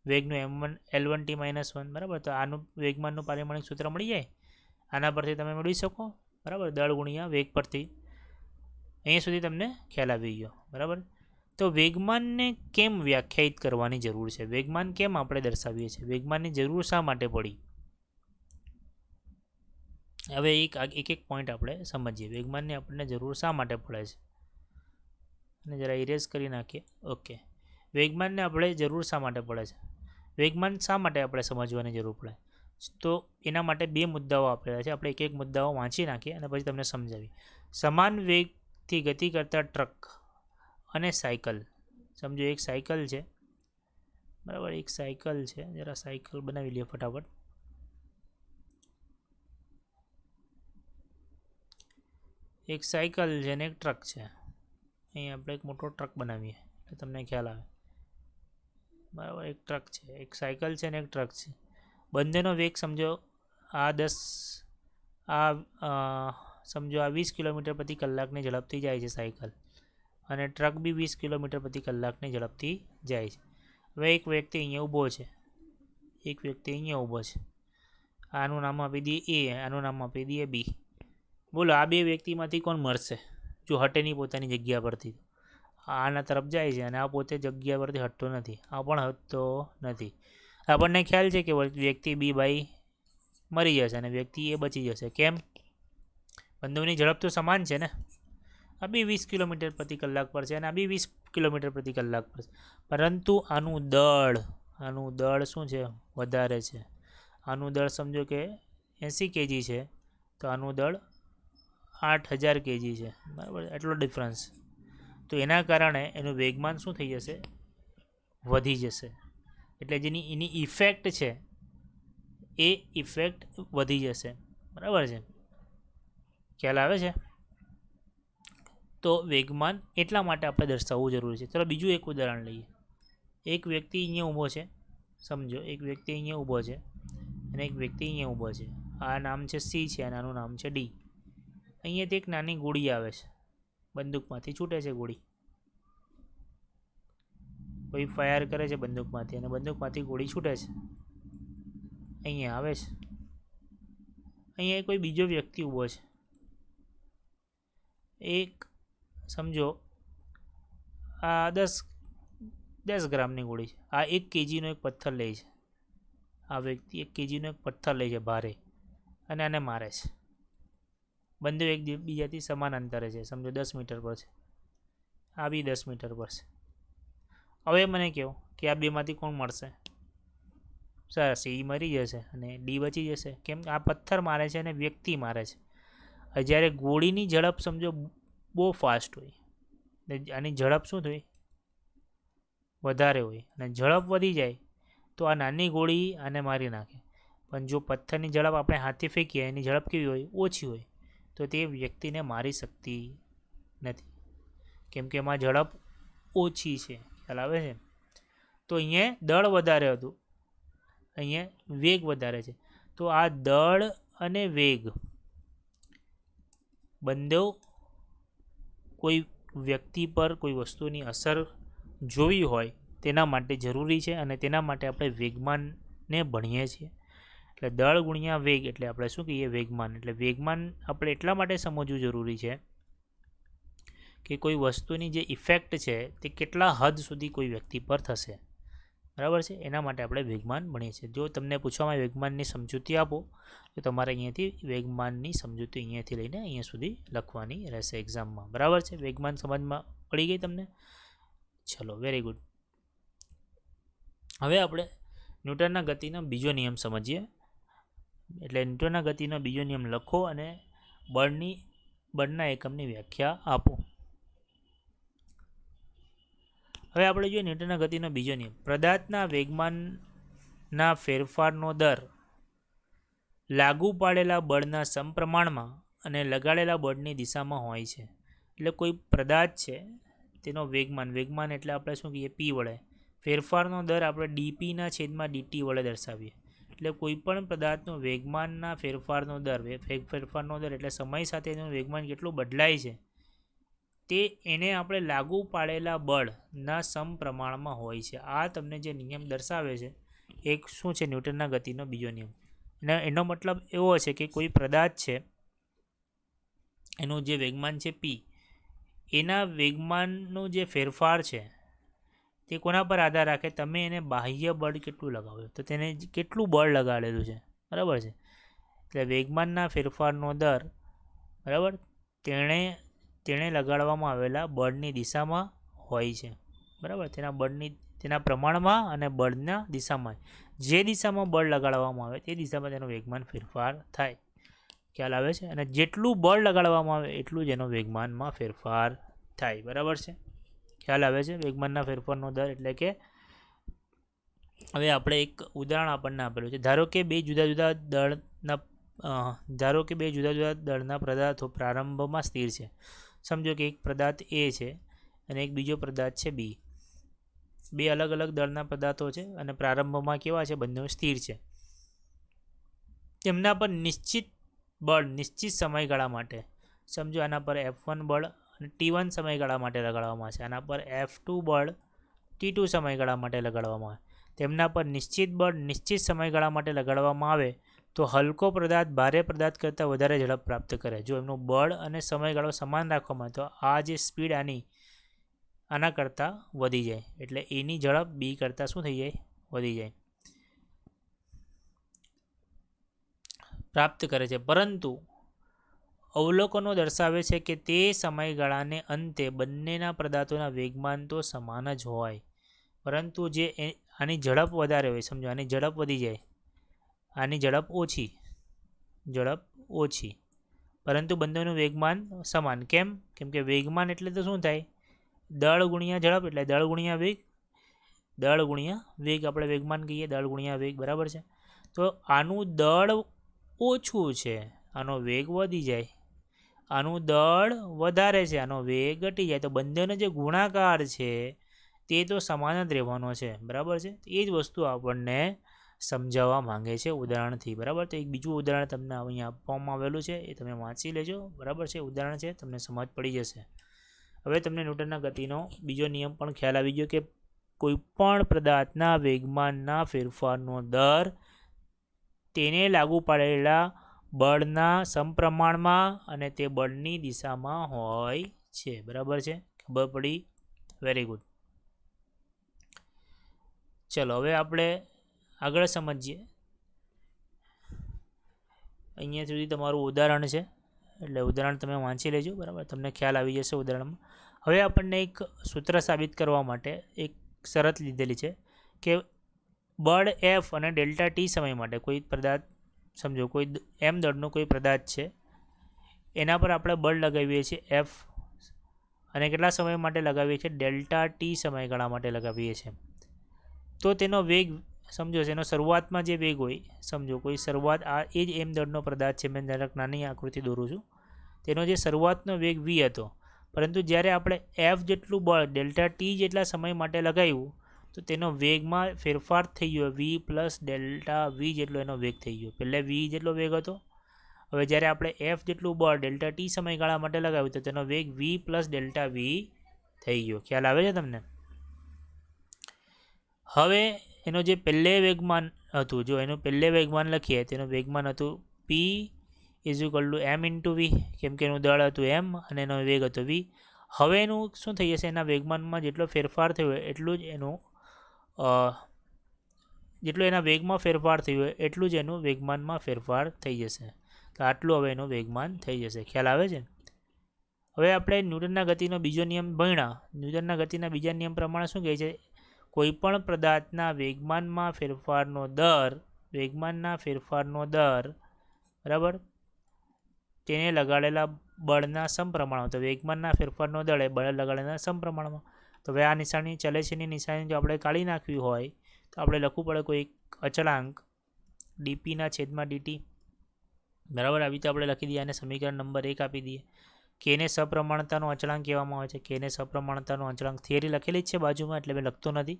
વેગનું M1L1T-1, બરાબર. તો આનું વેગમાનનું પારિમાણિક સૂત્ર મળી જાય. આના પરથી તમે મેળવી શકો, બરાબર, દળ ગુણ્યા વેગ પરથી. અહીંયા સુધી તમને ખ્યાલ આવી ગયો, બરાબર. તો વેગમાનને કેમ વ્યાખ્યાયિત કરવાની જરૂર છે? વેગમાન કેમ આપણે દર્શાવીએ છીએ? વેગમાનની જરૂર શા માટે પડી? હવે એક પોઈન્ટ આપણે સમજીએ. વેગમાનની આપણને જરૂર શા માટે પડે છે? અને જરા ઇરેઝ કરી નાખીએ. ઓકે, વેગમાનને આપણે જરૂર શા માટે પડે છે? વેગમાન શા માટે આપણે સમજવાની જરૂર પડે? તો એના માટે બે મુદ્દાઓ આપેલા છે. આપણે એક મુદ્દાઓ વાંચી નાખીએ અને પછી તમને સમજાવીએ. સમાન વેગથી ગતિ કરતા ટ્રક અને સાયકલ. સમજો એક સાયકલ છે, બરાબર, એક સાયકલ છે. જરા સાયકલ બનાવી લઈએ ફટાફટ. એક સાયકલ છે અને એક ટ્રક છે. અહીં આપણે એક મોટો ટ્રક બનાવીએ એટલે તમને ખ્યાલ આવે, બરાબર. એક ટ્રક છે, એક સાયકલ છે અને એક ટ્રક છે. બંનેનો વેગ સમજો સમજો આ 20 કિલોમીટર પ્રતિ કલાકની ઝડપથી જાય છે સાયકલ, અને ટ્રક બી 20 કિલોમીટર પ્રતિ કલાકની ઝડપથી જાય છે. હવે એક વ્યક્તિ અહીંયા ઊભો છે, એક વ્યક્તિ અહીંયા ઊભો છે. આનું નામ આપી દઈએ એ, આનું નામ આપી દઈએ બી. બોલો, આ બે વ્યક્તિમાંથી કોણ મળશે? જો હટે નહીં પોતાની જગ્યા પરથી. આના તરફ જાય છે અને આ પોતે જગ્યા પરથી હટતો નથી, આ પણ હટતો નથી. આપણને ખ્યાલ છે કે વ્યક્તિ બી બાય મરી જશે અને વ્યક્તિ એ બચી જશે. કેમ? બંનેની ઝડપ તો સમાન છે ને. આ બી 20 કિલોમીટર પ્રતિ કલાક પર છે અને આ બી 20 કિલોમીટર પ્રતિ કલાક પર છે, પરંતુ આનું દળ શું છે? વધારે છે. આનું દળ સમજો કે 80 કેજી છે, તો આનું દળ 8000 કેજી છે, બરાબર? એટલો ડિફરન્સ. તો એના કારણે એનું વેગમાન શું થઈ જશે? વધી જશે. એટલે જેની એની ઇફેક્ટ છે એ ઇફેક્ટ વધી જશે, બરાબર છે? ખ્યાલ આવે છે? તો વેગમાન એટલા માટે આપણે દર્શાવવું જરૂરી છે. ચલો બીજું એક ઉદાહરણ લઈએ. એક વ્યક્તિ અહીંયા ઊભો છે, સમજો એક વ્યક્તિ અહીંયા ઊભો છે અને એક વ્યક્તિ અહીંયા ઊભો છે. આ નામ છે સી છે અને આનું નામ છે ડી. અહીંયાથી એક નાની ગોળી આવે છે, બંદૂકમાંથી છૂટે છે ગોળી. કોઈ ફાયર કરે છે બંદૂકમાંથી અને બંદૂકમાંથી ગોળી છૂટે છે, અહીંયા આવે છે. અહીંયા કોઈ બીજો વ્યક્તિ ઊભો છે. એક સમજો આ 10 ગ્રામની ગોળી છે. આ 1 કેજીનો એક પથ્થર લે છે. આ વ્યક્તિ 1 કેજીનો એક પથ્થર લે છે ભારે અને આને મારે છે. બંને એકબીજાથી સમાન અંતરે છે, સમજો 10 મીટર પર છે, આ બી 10 મીટર પર છે. હવે મને કહો કે આ બેમાંથી કોણ મળશે? સરસ, એ મરી જશે અને ડી બચી જશે. કેમ? આ પથ્થર મારે છે અને વ્યક્તિ મારે છે. જ્યારે ગોળીની ઝડપ સમજો બહુ ફાસ્ટ હોય ને આની ઝડપ શું થઈ? વધારે હોય અને ઝડપ વધી જાય તો આ નાની ગોળી આને મારી નાખે. પણ જો પથ્થરની ઝડપ આપણે હાથથી ફેંકીએ, એની ઝડપ કેવી હોય? ઓછી હોય, તો તે વ્યક્તિને મારી શકતી નથી, કેમ કે એમાં ઝડપ ઓછી છે. ખ્યાલ આવે છે? તો અહીંયા દળ વધારે હતું, અહીંયા વેગ વધારે છે. તો આ દળ અને વેગ બંને કોઈ વ્યક્તિ પર કોઈ વસ્તુની અસર જોવી હોય તેના માટે જરૂરી છે અને તેના માટે આપણે વેગમાનને ભણીએ છીએ. એટલે દળ ગુણ્યા વેગ એટલે આપણે શું કહીએ? વેગમાન. એટલે વેગમાન આપણે એટલા માટે સમજવું જરૂરી છે કે કોઈ વસ્તુની જે ઇફેક્ટ છે તે કેટલા હદ સુધી કોઈ વ્યક્તિ પર થશે, બરાબર છે? એના માટે આપણે વેગમાન ભણીએ છીએ. જો તમને પૂછવામાં વેગમાનની સમજૂતી આપો તો તમારે અહીંયાથી વેગમાનની સમજૂતી અહીંયાથી લઈને અહીંયા સુધી લખવાની રહેશે એક્ઝામમાં, બરાબર છે? વેગમાન સમજમાં પડી ગઈ તમને? ચલો, વેરી ગુડ. હવે આપણે ન્યૂટનના ગતિનો બીજો નિયમ સમજીએ. એટલે ન્યૂટનના ગતિનો બીજો નિયમ લખો અને બળના એકમની વ્યાખ્યા આપો. હવે આપણે જોઈએ ન્યૂટનના ગતિનો બીજો નિયમ. પદાર્થના વેગમાનના ફેરફારનો દર લાગુ પાડેલા બળના સમપ્રમાણમાં અને લગાડેલા બળની દિશામાં હોય છે. એટલે કોઈ પદાર્થ છે તેનો વેગમાન એટલે આપણે શું કહીએ? પી વડે. ફેરફારનો દર આપણે ડીપીના છેદમાં ડીટી વડે દર્શાવીએ. એટલે કોઈ પણ પદાર્થનો વેગમાનના ફેરફારનો દર એટલે સમય સાથે એનું વેગમાન કેટલું બદલાય છે તે એને આપણે લાગુ પાડેલા બળના સમપ્રમાણમાં હોય છે. આ તમને જે નિયમ દર્શાવે છે એક શું છે? ન્યૂટનના ગતિનો બીજો નિયમ. એનો મતલબ એવો છે કે કોઈ પદાર્થ છે એનું જે વેગમાન છે પી, એના વેગમાનનો જે ફેરફાર છે તે કોના પર આધાર રાખે? તમે એને બાહ્ય બળ કેટલું લગાવ્યું, તો તેને કેટલું બળ લગાડેલું છે, બરાબર છે? એટલે વેગમાનના ફેરફારનો દર, બરાબર, તેણે લગાડવામાં આવેલા બળની દિશામાં હોય છે, બરાબર? તેના પ્રમાણમાં અને બળના દિશામાં. જે દિશામાં બળ લગાડવામાં આવે તે દિશામાં તેનો વેગમાન ફેરફાર થાય. ખ્યાલ આવે છે? અને જેટલું બળ લગાડવામાં આવે એટલું જ એનો વેગમાનમાં ફેરફાર થાય, બરાબર છે? ખ્યાલ આવે છે? વેગમાનના ફેરફારનો દર એટલે કે હવે આપણે એક ઉદાહરણ આપણને આપેલું છે. ધારો કે બે જુદા જુદા દળના પદાર્થો પ્રારંભમાં સ્થિર છે. સમજો કે એક પદાર્થ એ છે અને એક બીજો પદાર્થ છે બી. બે અલગ અલગ દળના પદાર્થો છે અને પ્રારંભમાં કેવા છે? બંને સ્થિર છે. તેમના પર નિશ્ચિત સમયગાળા માટે, સમજો આના પર F1 બળ અને T1 સમયગાળા માટે લગાડવામાં આવે છે. આના પર F2 બળ T2 સમયગાળા માટે લગાડવામાં આવે. તેમના પર નિશ્ચિત સમયગાળા માટે લગાડવામાં આવે તો હલકો પદાર્થ ભારે પદાર્થ કરતાં વધારે ઝડપ પ્રાપ્ત કરે. જો એમનું બળ અને સમયગાળો સમાન રાખવામાં આવે તો આ જે સ્પીડ આના કરતાં વધી જાય. એટલે એની ઝડપ બી કરતાં શું થઈ જાય? વધી જાય. પ્રાપ્ત કરે છે, પરંતુ અવલોકનો દર્શાવે છે કે તે સમયગાળાને અંતે બંનેના પદાર્થોના વેગમાન તો સમાન જ હોય, પરંતુ જે આની ઝડપ વધારે હોય, સમજો આની ઝડપ વધી જાય, આની ઝડપ ઓછી, પરંતુ બંનેનું વેગમાન સમાન. કેમ? કેમ કે વેગમાન એટલે તો શું થાય? દળ ગુણ્યા ઝડપ, એટલે દળ ગુણ્યા વેગ આપણે વેગમાન કહીએ, દળ ગુણ્યા વેગ, બરાબર છે. તો આનું દળ ઓછું છે, આનો વેગ વધી જાય, આનું દળ વધારે છે, આનો વેગ ઘટી જાય, તો બંનેનો જે ગુણાકાર છે તે તો સમાન જ રહેવાનો છે, બરાબર છે. એ જ વસ્તુ આપણને સમજાવવા માંગે છે ઉદાહરણથી, બરાબર. તો એક બીજું ઉદાહરણ તમને અહીંયા આપવામાં આવેલું છે, એ તમે વાંચી લેજો, બરાબર છે. ઉદાહરણ છે, તમને સમજ પડી જશે. હવે તમને ન્યૂટનના ગતિનો બીજો નિયમ પણ ખ્યાલ આવી ગયો કે કોઈપણ પદાર્થના વેગમાનના ફેરફારનો દર તેને લાગુ પાડેલા બળના સમપ્રમાણમાં અને તે બળની દિશામાં હોય છે, બરાબર છે. ખબર પડી? Very good. ચલો હવે આપણે આગળ સમજીએ. અહીંયા સુધી તમારું ઉદાહરણ છે, એટલે ઉદાહરણ તમે વાંચી લેજો, બરાબર. તમને ખ્યાલ આવી જશે ઉદાહરણમાં. હવે આપણને એક સૂત્ર સાબિત કરવા માટે એક શરત લીધેલી છે કે બળ એફ અને ડેલ્ટા ટી સમય માટે કોઈ પદાર્થ, સમજો કોઈ એમ દળનો કોઈ પદાર્થ છે, એના પર આપણે બળ લગાવીએ છીએ એફ, અને કેટલા સમય માટે લગાવીએ છીએ? ડેલ્ટા ટી સમયગાળા માટે લગાવીએ છીએ. તો તેનો વેગ સમજો, એનો શરૂઆતમાં જે વેગ હોય, સમજો કોઈ શરૂઆત, આ એ જ એમ દળનો પદાર્થ છે, મેં જરાક નાની આકૃતિ દોરું છું, તેનો જે શરૂઆતનો વેગ v હતો, પરંતુ જ્યારે આપણે એફ જેટલું બળ ડેલ્ટા ટી જેટલા સમય માટે લગાવ્યું તો તેનો વેગમાં ફેરફાર થઈ ગયો, વી પ્લસ ડેલ્ટા વી જેટલો એનો વેગ થઈ ગયો. પહેલે વી જેટલો વેગ હતો, હવે જ્યારે આપણે એફ જેટલું બળ ડેલ્ટા ટી સમયગાળા માટે લગાવ્યું તો તેનો વેગ વી પ્લસ ડેલ્ટા વી થઈ ગયો. ખ્યાલ આવે છે તમને? હવે એનો જે પહેલે વેગમાન હતું, જો એનું પહેલે વેગમાન લખીએ તેનું વેગમાન હતું p is equal to m into v, કેમ કે એનું દળ હતું એમ અને એનો વેગ હતો વી. હવે એનું શું થઈ જશે? એના વેગમાનમાં જેટલો ફેરફાર થયો હોય એટલું જ એનું જેટલું એના વેગમાં ફેરફાર થયું હોય એટલું જ એનું વેગમાનમાં ફેરફાર થઈ જશે. તો આટલું હવે એનું વેગમાન થઈ જશે. ખ્યાલ આવે છે? હવે આપણે ન્યૂટનના ગતિનો બીજો નિયમ ભણ્યા. ન્યૂટનના ગતિના બીજા નિયમ પ્રમાણે શું કહે છે? કોઈપણ પદાર્થના વેગમાનના ફેરફારનો દર, બરાબર, તેને લગાડેલા બળના સમપ્રમાણમાં. તો વેગમાનના ફેરફારનો દળ એ બળ લગાડેલા સમપ્રમાણમાં. તો હવે આ નિશાની ચલે છે એની નિશાની જો આપણે કાઢી નાખવી હોય તો આપણે લખવું પડે કોઈ એક અચળાંક ડીપીના છેદમાં ડીટી, બરાબર. આવી રીતે આપણે લખી દઈએ, અને સમીકરણ નંબર 1 આપી દઈએ. કેને સપ્રમાણતાનો અચળાંક કહેવામાં આવે છે? કેને સપ્રમાણતાનો અચળાંક થિયરી લખેલી જ છે બાજુમાં, એટલે મેં લખતો નથી.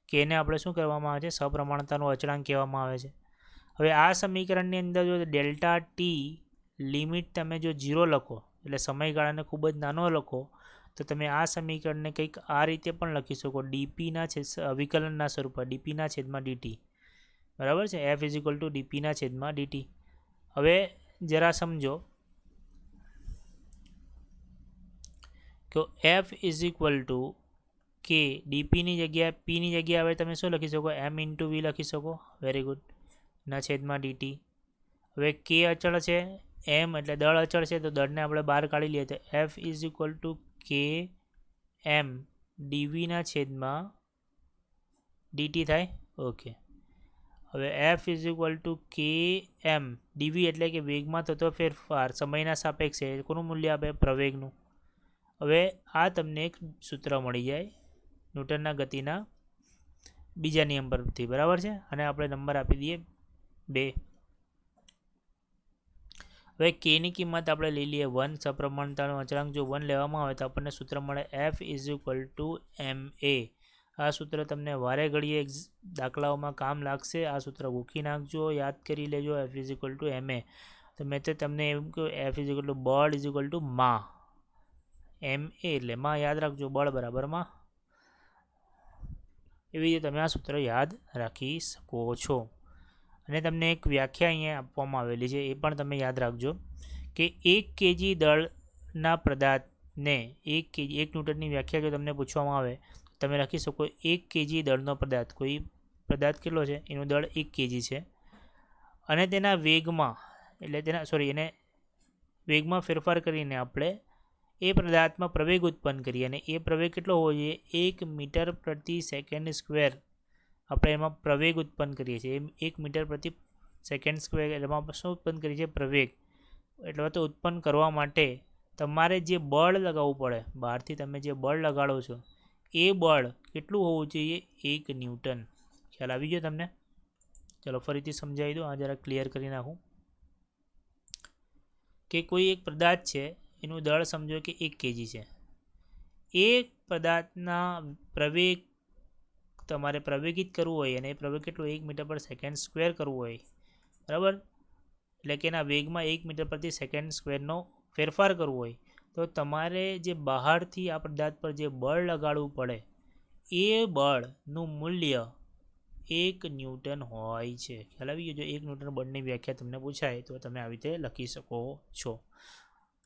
કેને આપણે શું કરવામાં આવે છે? સપ્રમાણતાનો અચળાંક કહેવામાં આવે છે. હવે આ સમીકરણની અંદર જો ડેલ્ટા ટી લિમિટ તમે જો 0 લખો, એટલે સમયગાળાને ખૂબ જ નાનો લખો, તો તમે આ સમીકરણને કંઈક આ રીતે પણ લખી શકો, ડીપીના વિકલનના સ્વરૂપમાં, ડીપીના છેદમાં ડીટી, બરાબર છે. એફ ઇઝ ઇક્વલ ટુ ડીપીના છેદમાં ડીટી. હવે જરા સમજો કે એફ ઇઝ ઇક્વલ ટુ કે ડીપીની જગ્યાએ પીની જગ્યાએ હવે તમે શું લખી શકો? એમ ઇન્ટુ વી લખી શકો. Very good. ના છેદમાં ડીટી. હવે કે અચળ છે, એમ એટલે દળ અચળ છે, તો દળને આપણે બહાર કાઢી લઈએ તો એફ ઇઝ ઇક્વલ ટુ કે એમ ડીવીના છેદમાં ડીટી થાય. ઓકે. હવે એફ ઇઝ ઇક્વલ ટુ કે એમ ડીવી એટલે કે વેગમાં થતો ફેરફાર સમયના સાપેક્ષે કોનું મૂલ્ય આપે? પ્રવેગનું. હવે આ તમને એક સૂત્ર મળી જાય ન્યૂટનના ગતિના બીજા નિયમ પરથી, બરાબર છે. અને આપણે નંબર આપી દઈએ 2. હવે કેની કિંમત આપણે લઈ લઈએ 1. સપ્રમાણતાનો અચળાંક જો 1 લેવામાં આવે તો આપણને સૂત્ર મળે એફ ઇઝ ઇક્વલ ટુ એમ એ. આ સૂત્ર તમને વારે ઘડીએ દાખલાઓમાં કામ લાગશે. આ સૂત્ર ગોખી નાખજો, યાદ કરી લેજો. એફ ઇઝ ઇક્વલ ટુ એમ એ. તો મેં તો તમને એમ કહ્યું એફ ઇઝ ઇક્વલ ટુ બળ ઇઝ ઇક્વલ ટુ માં, એમ એ એટલે માં યાદ રાખજો, બળ બરાબર માં. એવી રીતે તમે આ સૂત્ર યાદ રાખી શકો છો. અને તમને એક વ્યાખ્યા અહીંયા આપવામાં આવેલી છે, એ પણ તમે યાદ રાખજો કે 1 kg દળના પદાર્થને 1 ન્યૂટનની વ્યાખ્યા જો તમને પૂછવામાં આવે તમે લખી શકો 1 kg દળનો પદાર્થ, કોઈ પદાર્થ કેટલો છે? એનું દળ 1 kg છે, અને તેના વેગમાં એટલે એને વેગમાં ફેરફાર કરીને આપણે એ પદાર્થમાં પ્રવેગ ઉત્પન્ન કરીએ અને એ પ્રવેગ કેટલો હોવો જોઈએ 1 મીટર પ્રતિ સેકન્ડ સ્ક્વેર આપણે એમાં પ્રવેગ ઉત્પન્ન કરીએ છીએ 1 મીટર પ્રતિ સેકન્ડ સ્ક્વેર એમાં આપણે શું ઉત્પન્ન કરીએ છીએ પ્રવેગ એટલે તો ઉત્પન્ન કરવા માટે તમારે જે બળ લગાવવું પડે બહારથી તમે જે બળ લગાડો છો એ બળ કેટલું હોવું જોઈએ 1 ન્યૂટન ખ્યાલ આવી ગયો તમને ચલો ફરીથી સમજાવી દો આ જરા ક્લિયર કરી નાખું કે કોઈ એક પદાર્થ છે એનું દળ સમજો કે 1 kg છે એ પદાર્થના પ્રવેગ તમારે પ્રવેગિત કરવું હોય અને એ પ્રવેગ કેટલું 1 મીટર પર સેકન્ડ સ્ક્વેર કરવું હોય બરાબર એટલે કે એના વેગમાં 1 મીટર પ્રતિ સેકન્ડ સ્ક્વેરનો ફેરફાર કરવો હોય તો તમારે જે બહારથી આ પદાર્થ પર જે બળ લગાડવું પડે એ બળનું મૂલ્ય 1 ન્યૂટન હોય છે ખ્યાલ આવી ગયો જો 1 ન્યૂટન બળની વ્યાખ્યા તમને પૂછાય તો તમે આવી રીતે લખી શકો છો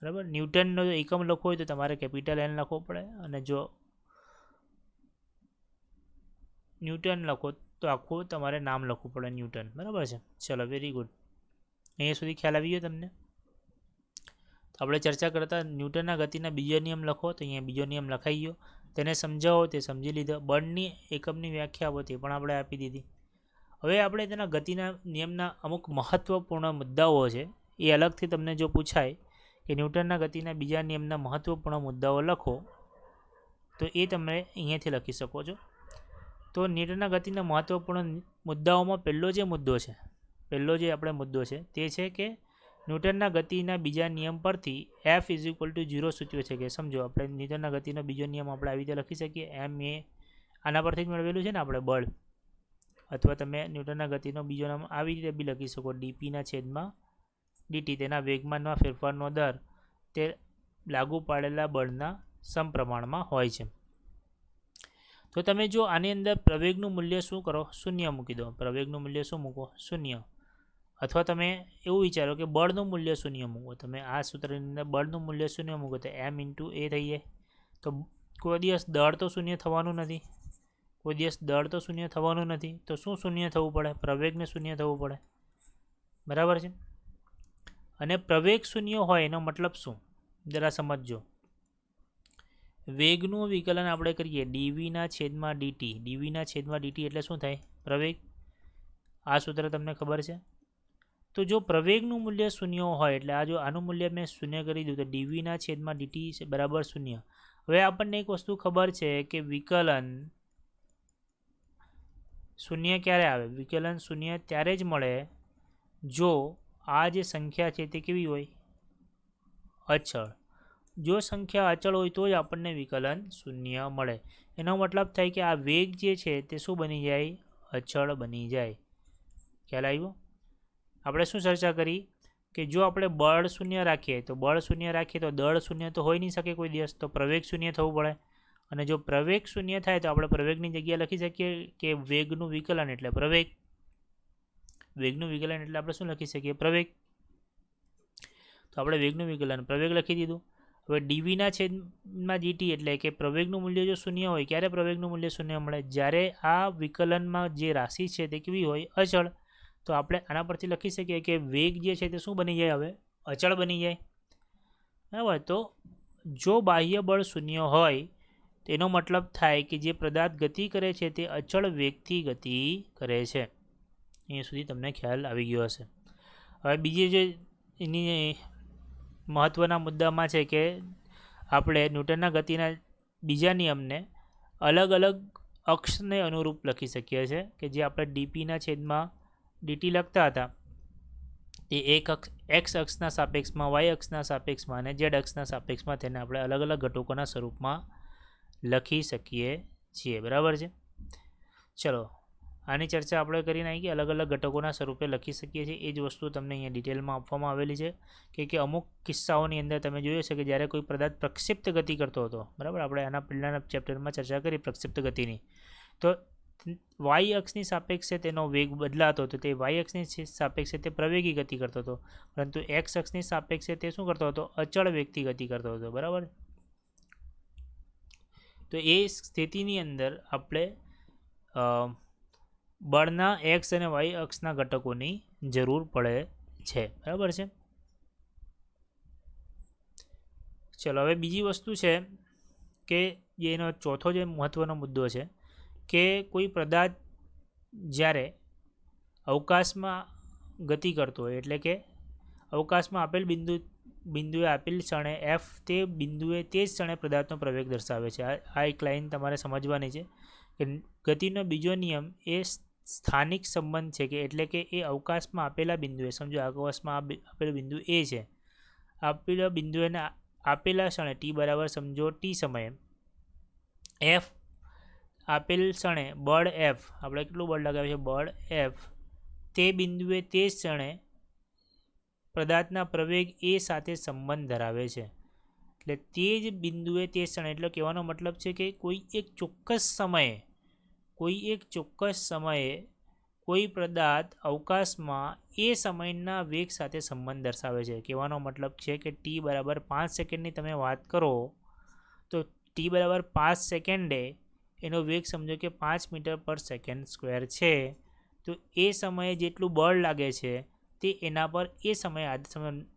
બરાબર ન્યૂટનનો જો એકમ લખવો હોય તો તમારે કેપિટલ N લખવો પડે અને જો ન્યૂટન લખો તો આખું તમારે નામ લખવું પડે ન્યૂટન બરાબર છે ચલો વેરી ગુડ અહીંયા સુધી ખ્યાલ આવી ગયો તમને તો આપણે ચર્ચા કરતા ન્યૂટનના ગતિના બીજો નિયમ લખો તો અહીંયા બીજો નિયમ લખાઈ ગયો તેને સમજાવો તે સમજી લીધો બળની એકમની વ્યાખ્યા હતી પણ આપણે આપી દીધી હવે આપણે તેના ગતિના નિયમના અમુક મહત્ત્વપૂર્ણ મુદ્દાઓ છે એ અલગથી તમને જો પૂછાય કે ન્યૂટનના ગતિના બીજા નિયમના મહત્ત્વપૂર્ણ મુદ્દાઓ લખો તો એ તમે અહીંયાથી લખી શકો છો તો ન્યૂટનના ગતિના મહત્ત્વપૂર્ણ મુદ્દાઓમાં પહેલો જે મુદ્દો છે પહેલો જે આપણે મુદ્દો છે તે છે કે ન્યૂટનના ગતિના બીજા નિયમ પરથી F = 0 સૂચવે છે કે સમજો આપણે ન્યૂટનના ગતિનો બીજો નિયમ આપણે આવી રીતે લખી શકીએ એમ એ આના પરથી જ મેળવેલું છે ને આપણે બળ અથવા તમે ન્યૂટનના ગતિનો બીજો નામ આવી રીતે બી લખી શકો dp/dt તેના વેગમાનમાં ફેરફારનો દર તે લાગુ પાડેલા બળના સમપ્રમાણમાં હોય છે તો તમે જો આની અંદર પ્રવેગનું મૂલ્ય શું કરો શૂન્ય મૂકી દો પ્રવેગનું મૂલ્ય શું મૂકો શૂન્ય અથવા તમે એવું વિચારો કે બળનું મૂલ્ય શૂન્ય મૂકો તમે આ સૂત્રની અંદર બળનું મૂલ્ય શૂન્ય મૂકો તો m × a થઈ જાય તો કોઈ દિવસ દળ તો શૂન્ય થવાનું નથી કોઈ દિવસ દળ તો શૂન્ય થવાનું નથી તો શું શૂન્ય થવું પડે પ્રવેગને શૂન્ય થવું પડે બરાબર છે અને પ્રવેગ શૂન્ય હોય એનો મતલબ શું જરા સમજજો વેગનું વિકલન આપણે કરીએ dv/dt dv/dt એટલે શું થાય પ્રવેગ આ સૂત્ર તમને ખબર છે તો જો પ્રવેગનું મૂલ્ય શૂન્ય હોય એટલે આ જો આનું મૂલ્ય મેં શૂન્ય કરી દઉં તો dv/dt બરાબર શૂન્ય હવે આપણને એક વસ્તુ ખબર છે કે વિકલન શૂન્ય ક્યારે આવે વિકલન શૂન્ય ત્યારે જ મળે જો આ જે સંખ્યા છે તે કેવી હોય અચળ જો સંખ્યા અચળ હોય તો જ આપણને વિકલન શૂન્ય મળે એનો મતલબ થાય કે આ વેગ જે છે તે શું બની જાય અચળ બની જાય ખ્યાલ આવ્યો આપણે શું ચર્ચા કરી કે જો આપણે બળ શૂન્ય રાખીએ તો દળ શૂન્ય તો હોઈ નહીં શકે કોઈ દિવસ તો પ્રવેગ શૂન્ય થવું પડે અને જો પ્રવેગ શૂન્ય થાય તો આપણે પ્રવેગની જગ્યાએ લખી શકીએ કે વેગનું વિકલન એટલે પ્રવેગ આપણે શું લખી શકીએ પ્રવેગ તો આપણે વેગનું વિકલન પ્રવેગ લખી દીધું હવે dv/dt એટલે કે પ્રવેગનું મૂલ્ય જો શૂન્ય હોય ક્યારે પ્રવેગનું મૂલ્ય શૂન્ય મળે જ્યારે આ વિકલનમાં જે રાશિ છે તે કેવી હોય અચળ તો આપણે આના પરથી લખી શકીએ કે વેગ જે છે તે શું બની જાય હવે અચળ બની જાય બરાબર તો જો બાહ્ય બળ શૂન્ય હોય તેનો મતલબ થાય કે જે પદાર્થ ગતિ કરે છે તે અચળ વેગથી ગતિ કરે છે અહીંયા સુધી તમને ખ્યાલ આવી ગયો હશે હવે બીજી જે એની મહત્ત્વના મુદ્દામાં છે કે આપણે ન્યૂટનના ગતિના બીજા નિયમને અલગ અલગ અક્ષને અનુરૂપ લખી શકીએ છીએ કે જે આપણે dp/dt લખતા હતા તે એક અક્ષ x અક્ષના સાપેક્ષમાં y અક્ષના સાપેક્ષમાં અને z અક્ષના સાપેક્ષમાં તેને આપણે અલગ અલગ ઘટકોના સ્વરૂપમાં લખી શકીએ છીએ બરાબર છે ચલો આની ચર્ચા આપણે કરી નાખી અલગ અલગ ઘટકોના સ્વરૂપે લખી શકીએ છીએ એ જ વસ્તુ તમને અહીંયા ડિટેલમાં આપવામાં આવેલી છે કે અમુક કિસ્સાઓની અંદર તમે જોયું છે કે જ્યારે કોઈ પદાર્થ પ્રક્ષિપ્ત ગતિ કરતો હતો બરાબર આપણે આના પહેલાંના ચેપ્ટરમાં ચર્ચા કરી પ્રક્ષિપ્ત ગતિની તો y અક્ષની સાપેક્ષે તેનો વેગ બદલાતો હતો તે y અક્ષની સાપેક્ષે તે પ્રવેગી ગતિ કરતો હતો પરંતુ x અક્ષની સાપેક્ષે તે શું કરતો હતો અચળ વેગથી ગતિ કરતો હતો બરાબર તો એ સ્થિતિની અંદર આપણે બળના x અને y અક્ષના ઘટકોની જરૂર પડે છે, બરાબર છે. ચલો હવે બીજી વસ્તુ છે કે એનો ચોથો જે મહત્ત્વનો મુદ્દો છે કે કોઈ પદાર્થ જ્યારે અવકાશમાં ગતિ કરતો હોય, એટલે કે અવકાશમાં આપેલ બિંદુએ આપેલ ક્ષણે એફ તે બિંદુએ તે જ ક્ષણે પદાર્થનો પ્રવેગ દર્શાવે છે. આ એક લાઈન તમારે સમજવાની છે કે ગતિનો બીજો નિયમ એ સ્થાનિક સંબંધ છે, કે એટલે કે એ અવકાશમાં આપેલા બિંદુએ, સમજો અવકાશમાં આપેલું બિંદુ એ છે, આપેલા બિંદુએને આપેલા ક્ષણે ટી બરાબર સમજો ટી સમયે એફ આપેલ ક્ષણે બળ એફ, આપણે કેટલું બળ લગાવ્યું છે, બળ એફ તે બિંદુએ તે જ ક્ષણે પદાર્થના પ્રવેગ એ સાથે સંબંધ ધરાવે છે. એટલે તે જ બિંદુએ તે ક્ષણે, એટલે કહેવાનો મતલબ છે કે કોઈ એક ચોક્કસ સમયે કોઈ પદાર્થ અવકાશમાં એ સમયના વેગ સાથે સંબંધ દર્શાવે છે. કહેવાનો મતલબ છે કે ટી બરાબર 5 સેકન્ડની તમે વાત કરો તો ટી બરાબર 5 સેકન્ડે એનો વેગ સમજો કે 5 મીટર પર સેકન્ડ સ્ક્વેર છે, તો એ સમયે જેટલું બળ લાગે છે તે એના પર એ સમયે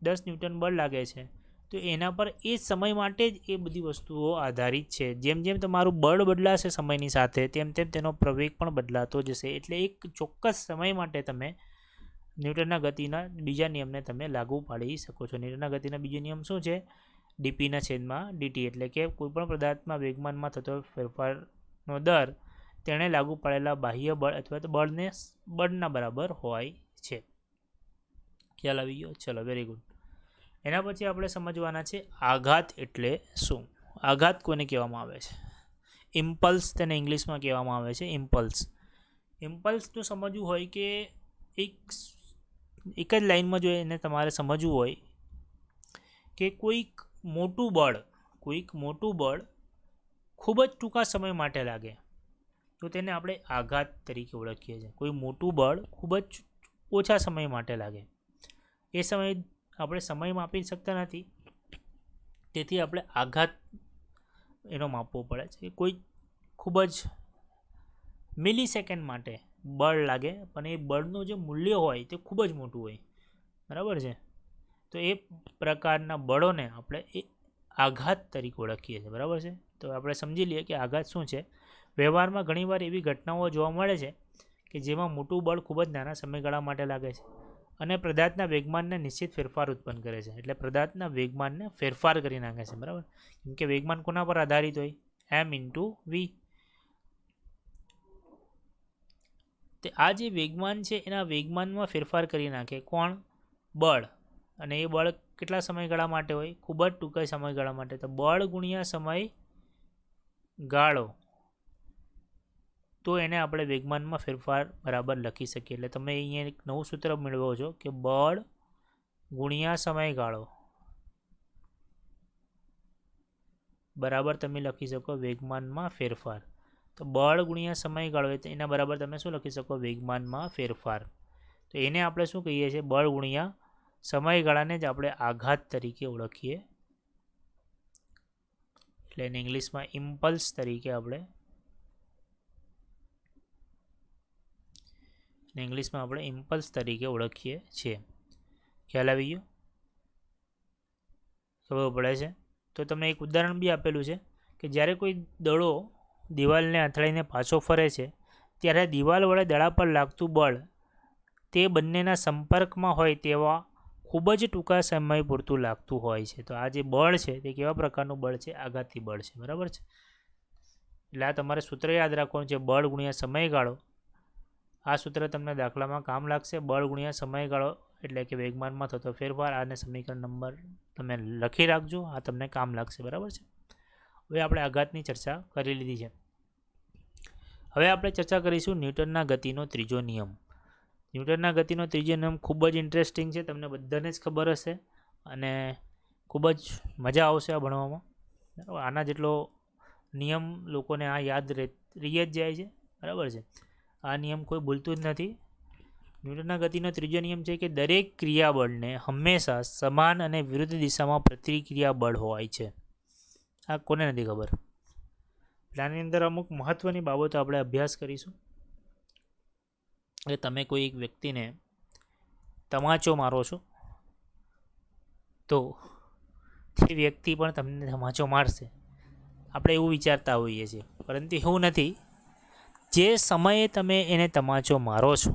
10 ન્યૂટન બળ લાગે છે, તો એના પર એ સમય માટે જ એ બધી વસ્તુઓ આધારિત છે. જેમ જેમ તમારું બળ બદલાશે સમયની સાથે, તેમ તેમ તેનો પ્રવેગ પણ બદલાતો જશે. એટલે એક ચોક્કસ સમય માટે તમે ન્યૂટનના ગતિના બીજા નિયમને તમે લાગુ પાડી શકો છો. ન્યૂટનના ગતિના બીજો નિયમ શું છે? ડીપીના છેદમાં ડીટી, એટલે કે કોઈપણ પદાર્થમાં વેગમાનમાં થતો ફેરફારનો દર તેણે લાગુ પાડેલા બાહ્ય બળ અથવા તો બળના બરાબર હોય છે. ખ્યાલ આવી ગયો? ચલો, વેરી ગુડ. એના પછી આપણે સમજવાના છે આઘાત એટલે શું. આઘાત કોને કહેવામાં આવે છે? ઇમ્પલ્સ તેને ઇંગ્લિશમાં કહેવામાં આવે છે. ઇમ્પલ્સનું સમજવું હોય કે એક જ લાઈનમાં જો એને તમારે સમજવું હોય કે કોઈક મોટું બળ ખૂબ જ ટૂંકા સમય માટે લાગે તો તેને આપણે આઘાત તરીકે ઓળખીએ છીએ. કોઈ મોટું બળ ખૂબ જ ઓછા સમય માટે લાગે, એ સમયે આપણે સમય માપી શકતા નથી, તેથી આપણે આઘાત એનો માપવો પડે છે. કોઈ ખૂબ જ મિલી સેકન્ડ માટે બળ લાગે, પણ એ બળનું જે મૂલ્ય હોય તે ખૂબ જ મોટું હોય, બરાબર છે. તો એ પ્રકારના બળોને આપણે એ આઘાત તરીકે ઓળખીએ છીએ, બરાબર છે. તો આપણે સમજી લઈએ કે આઘાત શું છે. વ્યવહારમાં ઘણીવાર એવી ઘટનાઓ જોવા મળે છે કે જેમાં મોટું બળ ખૂબ જ નાના સમયગાળા માટે લાગે છે અને પદાર્થના વેગમાનને નિશ્ચિત ફેરફાર ઉત્પન્ન કરે છે. એટલે પદાર્થના વેગમાનને ફેરફાર કરી નાખે છે, બરાબર. કેમ કે વેગમાન કોના પર આધારિત હોય? m × v. તે આ જે વેગમાન છે એના વેગમાનમાં ફેરફાર કરી નાખે કોણ? બળ. અને એ બળ કેટલા સમયગાળા માટે હોય? ખૂબ જ ટૂંકા સમયગાળા માટે. તો બળ ગુણ્યા સમયગાળો, તો એને આપણે વેગમાનમાં ફેરફાર બરાબર લખી શકીએ. એટલે તમે અહીંયા એક નવું સૂત્ર મેળવો છો કે બળ ગુણ્યા સમયગાળો બરાબર તમે લખી શકો વેગમાનમાં ફેરફાર. તો બળ ગુણ્યા સમયગાળો એના બરાબર તમે શું લખી શકો? વેગમાનમાં ફેરફાર. તો એને આપણે શું કહીએ છીએ? બળ ગુણ્યા સમયગાળાને જ આપણે આઘાત તરીકે ઓળખીએ. એટલે એને ઇંગ્લિશમાં ઇમ્પલ્સ તરીકે આપણે ઓળખીએ છીએ. ખ્યાલ આવી ગયો? ખબર પડે છે? તો તમને એક ઉદાહરણ બી આપેલું છે કે જ્યારે કોઈ દડો દિવાલને અથડાઈને પાછો ફરે છે ત્યારે દિવાલ વડે દડા પર લાગતું બળ તે બંનેના સંપર્કમાં હોય તેવા ખૂબ જ ટૂંકા સમય પૂરતું લાગતું હોય છે. તો આ જે બળ છે તે કેવા પ્રકારનું બળ છે? આઘાતી બળ છે, બરાબર છે. એટલે આ તમારે સૂત્ર યાદ રાખવાનું છે, બળ ગુણ્યા સમયગાળો. આ સૂત્ર તમને દાખલામાં કામ લાગશે. બળ ગુણ્યા સમયગાળો એટલે કે વેગમાનમાં થતો ફેરફાર. આને સમીકરણ નંબર તમે લખી રાખજો, આ તમને કામ લાગશે, બરાબર છે. હવે આપણે આઘાતની ચર્ચા કરી લીધી છે. હવે આપણે ચર્ચા કરીશું ન્યૂટનના ગતિનો ત્રીજો નિયમ. ન્યૂટનના ગતિનો ત્રીજો નિયમ ખૂબ જ ઇન્ટરેસ્ટિંગ છે, તમને બધાને જ ખબર હશે અને ખૂબ જ મજા આવશે આ ભણવામાં, બરાબર. આના જેટલો નિયમ લોકોને આ યાદ રહી જ જાય છે, બરાબર છે. આ નિયમ કોઈ ભૂલતું જ નથી. ન્યૂટનના ગતિનો ત્રીજો નિયમ છે કે દરેક ક્રિયાબળને હંમેશા સમાન અને વિરુદ્ધ દિશામાં પ્રતિક્રિયા બળ હોય છે. આ કોને નથી ખબર? એટલે આની અંદર અમુક મહત્ત્વની બાબતો આપણે અભ્યાસ કરીશું. કે તમે કોઈ એક વ્યક્તિને તમાચો મારો છો તો તે વ્યક્તિ પણ તમને તમાચો મારશે. આપણે એવું વિચારતા હોઈએ છીએ, પરંતુ એવું નથી. જે સમયે તમે એને તમાચો મારો છો,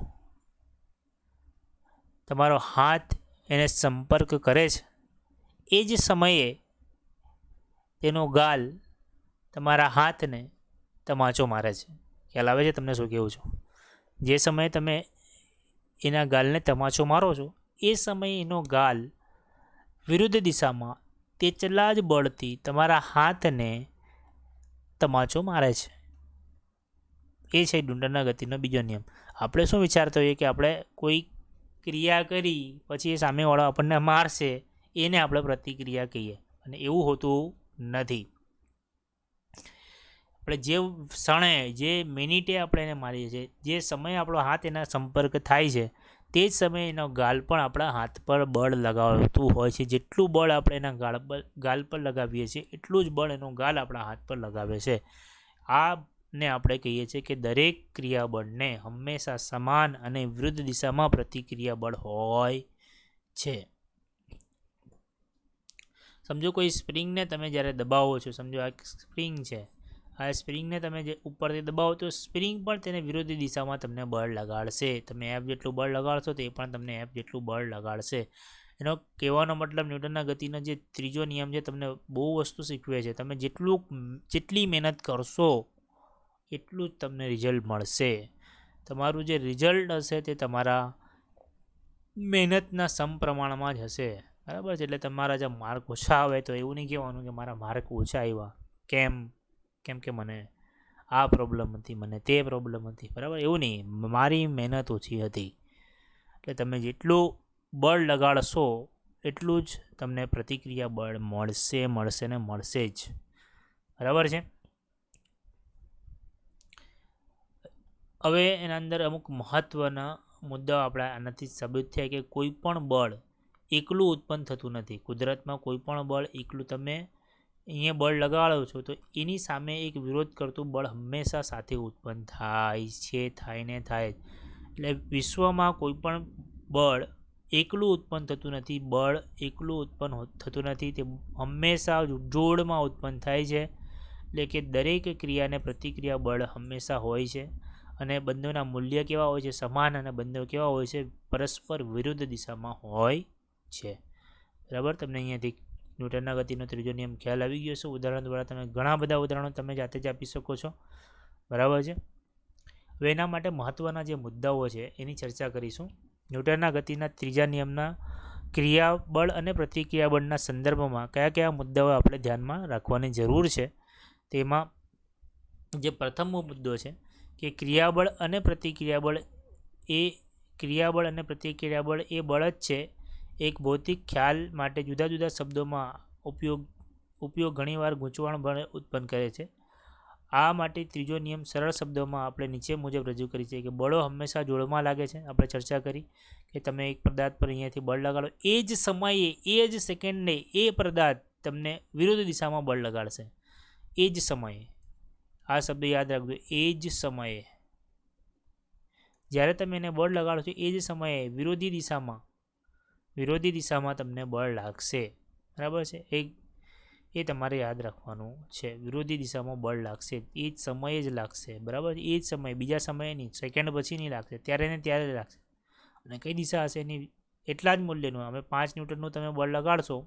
તમારો હાથ એને સંપર્ક કરે છે, એ જ સમયે તેનો ગાલ તમારા હાથને તમાચો મારે છે. ખ્યાલ આવે છે તમને શું કહેવું છું? જે સમયે તમે એના ગાલને તમાચો મારો છો, એ સમયે એનો ગાલ વિરુદ્ધ દિશામાં તેટલા જ બળથી તમારા હાથને તમાચો મારે છે. એ છે ન્યૂટનના ગતિનો બીજો નિયમ. આપણે શું વિચારતા હોઈએ કે આપણે કોઈ ક્રિયા કરી પછી એ સામેવાળો આપણને મારશે, એને આપણે પ્રતિક્રિયા કહીએ, અને એવું હોતું નથી. આપણે જે ક્ષણે, જે મિનિટે આપણે એને મારીએ છીએ, જે સમયે આપણો હાથ એના સંપર્ક થાય છે, તે જ સમયે એનો ગાલ પણ આપણા હાથ પર બળ લગાવતું હોય છે. જેટલું બળ આપણે એના ગાલ પર લગાવીએ છીએ, એટલું જ બળ એનો ગાલ આપણા હાથ પર લગાવે છે. આને આપણે કહીએ છીએ કે દરેક ક્રિયાબળને હંમેશા સમાન અને વિરુદ્ધ દિશામાં પ્રતિક્રિયા બળ હોય છે. સમજો કોઈ સ્પ્રિંગને તમે જ્યારે દબાવો છો, સમજો આ સ્પ્રિંગ છે, આ સ્પ્રિંગને તમે જે ઉપરથી દબાવો તો સ્પ્રિંગ પણ તેને વિરોધી દિશામાં તમને બળ લગાડશે. તમે એફ જેટલું બળ લગાડશો તો એ પણ તમને એફ જેટલું બળ લગાડશે. એનો કહેવાનો મતલબ ન્યૂટનના ગતિનો જે ત્રીજો નિયમ છે તમને બહુ વસ્તુ શીખવે છે. તમે જેટલી મહેનત કરશો એટલું જ તમને રિઝલ્ટ મળશે. તમારું જે રિઝલ્ટ હશે તે તમારા મહેનતના સમપ્રમાણમાં જ હશે, બરાબર છે. એટલે તમારા જે માર્ક ઓછા આવે તો એવું નહીં કહેવાનું કે મારા માર્ક ઓછા આવ્યા, કેમ કે મને આ પ્રોબ્લેમ હતી, મને તે પ્રોબ્લેમ હતી, બરાબર. એવું નહીં, મારી મહેનત ઓછી હતી. એટલે તમે જેટલું બળ લગાડશો એટલું જ તમને પ્રતિક્રિયા બળ મળશે ને મળશે જ, બરાબર છે. હવે એના અંદર અમુક મહત્ત્વના મુદ્દાઓ આપણા આનાથી સાબિત થયા કે કોઈ પણ બળ એકલું ઉત્પન્ન થતું નથી. કુદરતમાં કોઈ પણ બળ એકલું, તમે અહીંયા બળ લગાડો છો તો એની સામે એક વિરોધ કરતું બળ હંમેશા સાથે ઉત્પન્ન થાય છે, થાય. એટલે વિશ્વમાં કોઈ પણ બળ એકલું ઉત્પન્ન થતું નથી. બળ એકલું ઉત્પન્ન થતું નથી, તે હંમેશા જોડમાં ઉત્પન્ન થાય છે. એટલે કે દરેક ક્રિયાને પ્રતિક્રિયા બળ હંમેશા હોય છે, અને બંનેના મૂલ્ય કેવા હોય છે? સમાન. અને બંને કેવા હોય છે? પરસ્પર વિરુદ્ધ દિશામાં હોય છે, બરાબર. તમને અહીંયાથી ન્યૂટનના ગતિનો ત્રીજો નિયમ ખ્યાલ આવી ગયો છે. ઉદાહરણ દ્વારા તમે ઘણા બધા ઉદાહરણો તમે જાતે જ આપી શકો છો, બરાબર છે. હવે એના માટે મહત્ત્વના જે મુદ્દાઓ છે એની ચર્ચા કરીશું. ન્યૂટનના ગતિના ત્રીજા નિયમના ક્રિયાબળ અને પ્રતિક્રિયાબળના સંદર્ભમાં કયા કયા મુદ્દાઓ આપણે ધ્યાનમાં રાખવાની જરૂર છે? તેમાં જે પ્રથમ મુદ્દો છે કે ક્રિયાબળ અને પ્રતિક્રિયાબળ એ બળ જ છે. એક ભૌતિક ખ્યાલ માટે જુદા જુદા શબ્દોમાં ઉપયોગ ઘણીવાર ગૂંચવણ ઉત્પન્ન કરે છે. આ માટે ત્રીજો નિયમ સરળ શબ્દોમાં આપણે નીચે મુજબ રજૂ કરી છે કે બળો હંમેશા જોડમાં લાગે છે. આપણે ચર્ચા કરી કે તમે એક પદાર્થ પર અહીંયાથી બળ લગાડો, એ જ સમયે, એ જ સેકન્ડે એ પદાર્થ તમને વિરુદ્ધ દિશામાં બળ લગાડશે. એ જ સમયે, આ શબ્દ યાદ રાખજો, એ જ સમયે. જ્યારે તમે એને બળ લગાડો છો એ જ સમયે વિરોધી દિશામાં તમને બળ લાગશે, બરાબર છે. એ તમારે યાદ રાખવાનું છે. વિરોધી દિશામાં બળ લાગશે, એ જ સમયે જ લાગશે, બરાબર. એ જ સમયે, બીજા સમયે નહીં, સેકન્ડ પછી નહીં લાગશે, ત્યારે ને ત્યારે જ લાગશે. અને કઈ દિશા હશે એની એટલા જ મૂલ્યનું. હવે 5 ન્યૂટનનું તમે બળ લગાડશો,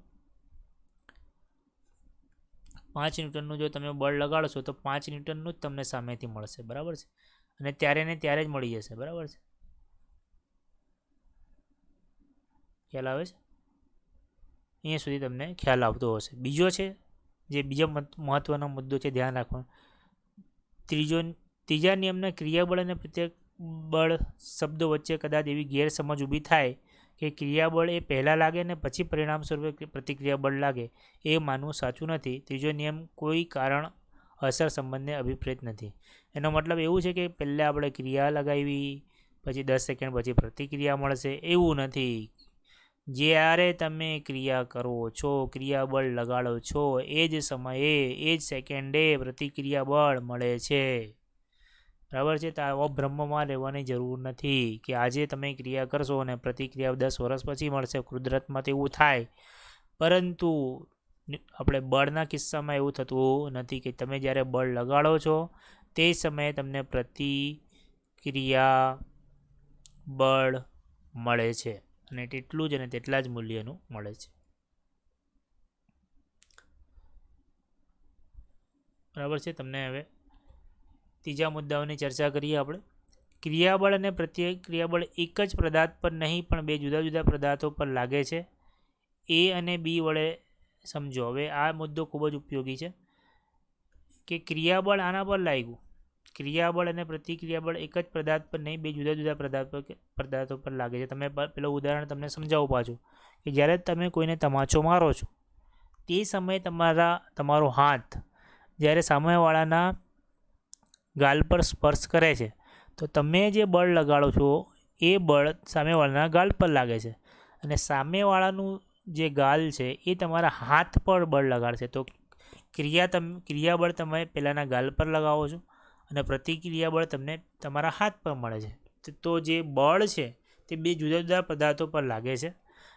5 ન્યૂટનનું જો તમે બળ લગાડશો તો 5 ન્યૂટનનું જ તમને સામેથી મળશે, બરાબર છે. અને ત્યારે ને ત્યારે જ મળી જશે, બરાબર છે. ખ્યાલ આવે છે? અહીંયા સુધી તમને ખ્યાલ આવતો હશે. બીજો છે જે બીજો મહત્ત્વનો મુદ્દો છે, ધ્યાન રાખવાનો. ત્રીજા નિયમના ક્રિયાબળ અને પ્રતિક્રિયાબળ શબ્દો વચ્ચે કદાચ એવી ગેરસમજ ઊભી થાય કે ક્રિયાબળ એ પહેલાં લાગે ને પછી પરિણામ સ્વરૂપે પ્રતિક્રિયાબળ લાગે, એ માનવું સાચું નથી. ત્રીજો નિયમ કોઈ કારણ અસર સંબંધને અભિપ્રેત નથી. એનો મતલબ એવું છે કે પહેલાં આપણે ક્રિયા લગાવી, પછી 10 સેકન્ડ પછી પ્રતિક્રિયા મળશે, એવું નથી. જ્યારે તમે ક્રિયા કરો છો, ક્રિયાબળ લગાડો છો, એ જ સમયે, એ જ સેકન્ડે પ્રતિક્રિયા બળ મળે છે. બરાબર છે. તો આવા ભ્રમમાં રહેવાની જરૂર નથી કે આજે તમે ક્રિયા કરશો અને પ્રતિક્રિયા 10 વર્ષ પછી મળશે. કુદરતમાં તો એવું થાય, પરંતુ આપણે બળના કિસ્સામાં એવું થતું નથી કે તમે જ્યારે બળ લગાડો છો તે સમયે તમને પ્રતિક્રિયા બળ મળે છે, અને તેટલું જ અને તેટલા જ મૂલ્યનું મળે છે. બરાબર છે. તમને હવે ત્રીજા મુદ્દાઓની ચર્ચા કરીએ આપણે. ક્રિયાબળ અને પ્રતિક્રિયાબળ એક જ પદાર્થ પર નહીં પણ બે જુદા જુદા પદાર્થો પર લાગે છે. એ અને બી વડે સમજો. હવે આ મુદ્દો ખૂબ જ ઉપયોગી છે કે ક્રિયાબળ આના પર લાગ્યું. ક્રિયાબળ અને પ્રતિક્રિયાબળ એક જ પદાર્થ પર નહીં, બે જુદા જુદા પદાર્થો પર લાગે છે. તમે પેલું ઉદાહરણ તમને સમજાવું પાછું કે જ્યારે તમે કોઈને તમાચો મારો છો તે સમયે તમારો હાથ જ્યારે સામેવાળાના ગાલ પર સ્પર્શ કરે છે તો તમે જે બળ લગાડો છો એ બળ સામેવાળાના ગાલ પર લાગે છે, અને સામેવાળાનું જે ગાલ છે એ તમારા હાથ પર બળ લગાડશે. તો ક્રિયાબળ તમે પહેલાંના ગાલ પર લગાવો છો અને પ્રતિક્રિયાબળ તમને તમારા હાથ પર મળે છે. તો જે બળ છે તે બે જુદા જુદા પદાર્થો પર લાગે છે.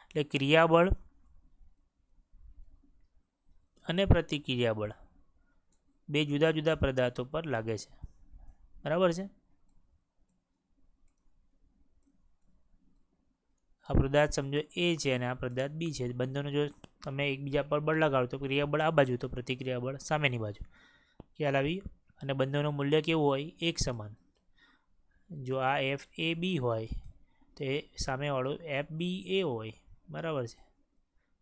એટલે ક્રિયાબળ અને પ્રતિક્રિયાબળ બે જુદા જુદા પદાર્થો પર લાગે છે. બરાબર છે. આ પદાર્થ સમજો એ છે અને આ પદાર્થ બી છે. બંનેનો જો તમે એકબીજા પર બળ લગાડો તો ક્રિયાબળ આ બાજુ, તો પ્રતિક્રિયાબળ સામેની બાજુ. ખ્યાલ આવી? અને બંનેનું મૂલ્ય કેવું હોય? એક સમાન. જો આ એફ એ બી હોય તો એ સામેવાળું એફ બી એ હોય. બરાબર છે.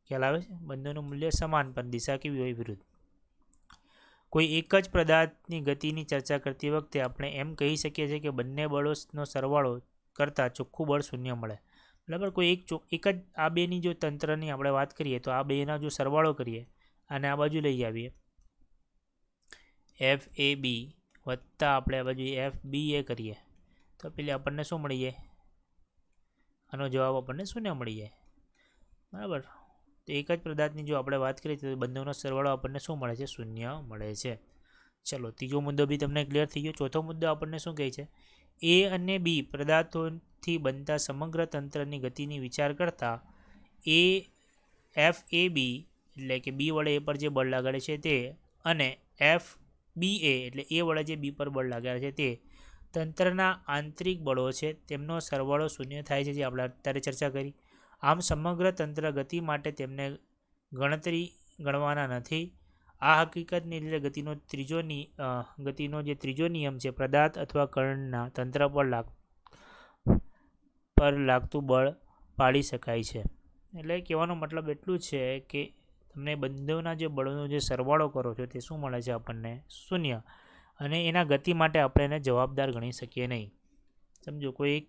ખ્યાલ આવે છે? બંનેનું મૂલ્ય સમાન પણ દિશા કેવી હોય? વિરુદ્ધ. કોઈ એક જ પદાર્થની ગતિની ચર્ચા કરતી વખતે આપણે એમ કહી શકીએ છીએ કે બંને બળોનો સરવાળો કરતાં ચોખ્ખું બળ શૂન્ય મળે. બરાબર. કોઈ એક જ આ બેની જો તંત્રની આપણે વાત કરીએ તો આ બેના જો સરવાળો કરીએ અને આ બાજુ લઈ આવીએ એફ એ બી વત્તા આપણે આ બાજુ એફ બી એ કરીએ તો પેલી આપણને શું મળી જાય? આનો જવાબ આપણને શૂન્ય મળી જાય. બરાબર. તો એક જ પદાર્થની જો આપણે વાત કરીએ તો બંનેનો સરવાળો આપણને શું મળે છે? શૂન્ય મળે છે. ચલો, ત્રીજો મુદ્દો બી તમને ક્લિયર થઈ ગયો. ચોથો મુદ્દો આપણને શું કહે છે? એ અને બી પદાર્થોથી બનતા સમગ્ર તંત્રની ગતિની વિચાર કરતા એફ એ બી એટલે કે બી વડે એ પર જે બળ લગાડે છે તે, અને એફ બી એ એટલે એ વડે જે બી પર બળ લગાડે છે તે તંત્રના આંતરિક બળો છે, તેમનો સરવાળો શૂન્ય થાય છે, જે આપણે અત્યારે ચર્ચા કરી. આમ સમગ્ર તંત્ર ગતિ માટે તેમને ગણવાના નથી. આ હકીકતને લીધે ગતિનો જે ત્રીજો નિયમ છે, પદાર્થ અથવા કણના તંત્ર પર લાગતું બળ પાડી શકાય છે. એટલે કહેવાનો મતલબ એટલું છે કે તમને બંનેના જે બળોનો જે સરવાળો કરો છો તે શું મળે છે? આપણને શૂન્ય. અને એના ગતિ માટે આપણે એને જવાબદાર ગણી શકીએ નહીં. સમજો, કોઈ એક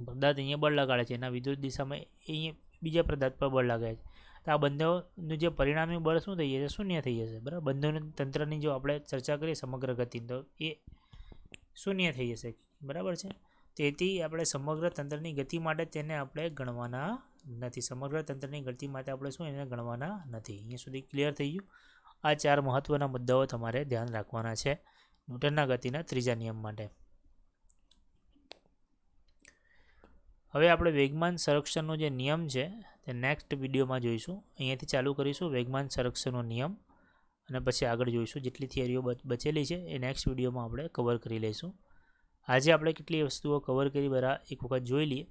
પદાર્થ અહીંયા બળ લગાડે છે, એના વિરુદ્ધ દિશામાં અહીંયા બીજા પદાર્થ પર બળ લગાડે છે, તો આ બંનેનું જે પરિણામી બળ શું થઈ જશે? શૂન્ય થઈ જશે. બરાબર. બંનેનું તંત્રની જો આપણે ચર્ચા કરીએ સમગ્ર ગતિની તો એ શૂન્ય થઈ જશે. બરાબર છે. તેથી આપણે સમગ્ર તંત્રની ગતિ માટે તેને આપણે ગણવાના નથી. સમગ્ર તંત્રની ગતિ માટે આપણે શું એને ગણવાના નથી. અહીંયા સુધી ક્લિયર થઈ ગયું. આ 4 મહત્ત્વના મુદ્દાઓ તમારે ધ્યાન રાખવાના છે ન્યૂટનના ગતિના ત્રીજા નિયમ માટે. હવે આપણે વેગમાન સંરક્ષણનો જે નિયમ છે તે નેક્સ્ટ વિડીયોમાં જોઈશું. અહીંયાથી ચાલુ કરીશું વેગમાન સંરક્ષણનો નિયમ, અને પછી આગળ જોઈશું. જેટલી થિયરીઓ બચેલી છે એ નેક્સ્ટ વિડીયોમાં આપણે કવર કરી લઈશું. આજે આપણે કેટલી વસ્તુઓ કવર કરી એક વખત જોઈ લઈએ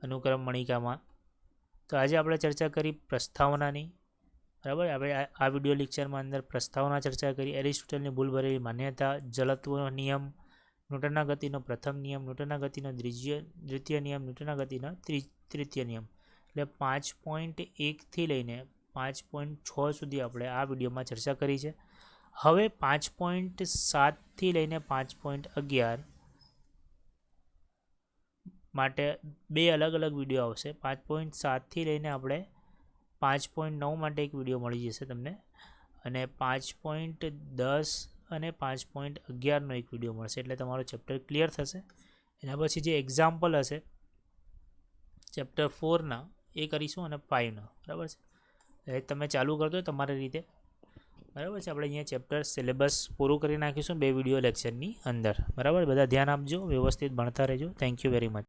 અનુક્રમ મણિકામાં. તો આજે આપણે ચર્ચા કરી પ્રસ્તાવનાની. બરાબર. આપણે આ વિડીયો લેક્ચરમાં અંદર પ્રસ્તાવના ચર્ચા કરી, એરિસ્ટોટલની ભૂલ ભરેલી માન્યતા, જડત્વનો નિયમ, ન્યૂટનના ગતિનો પ્રથમ નિયમ, ન્યૂટનના ગતિનો દ્વિતીય નિયમ, ન્યૂટનના ગતિનો તૃતીય નિયમ. એટલે 5.1થી લઈને 5.6 સુધી આપણે આ વિડીયોમાં ચર્ચા કરી છે. હવે 5.7થી લઈને 5.11 માટે બે અલગ અલગ વિડીયો આવશે. 5.7થી લઈને આપણે 5.9 માટે એક વિડીયો મળી જશે તમને, અને 5.10 અને 5.11નો એક વિડીયો મળશે. એટલે તમારો ચેપ્ટર ક્લિયર થશે. એના પછી જે એક્ઝામ્પલ હશે ચેપ્ટર 4ના એ કરીશું, અને 5ના. બરાબર છે. એ તમે ચાલુ કરજો તમારી રીતે. બરાબર છે. આપણે અહીંયા ચેપ્ટર સિલેબસ પૂરું કરી નાખીશું 2 વિડીયો લેક્ચરની અંદર. બરાબર, બધા ધ્યાન આપજો, વ્યવસ્થિત ભણતા રહેજો. Thank you very much.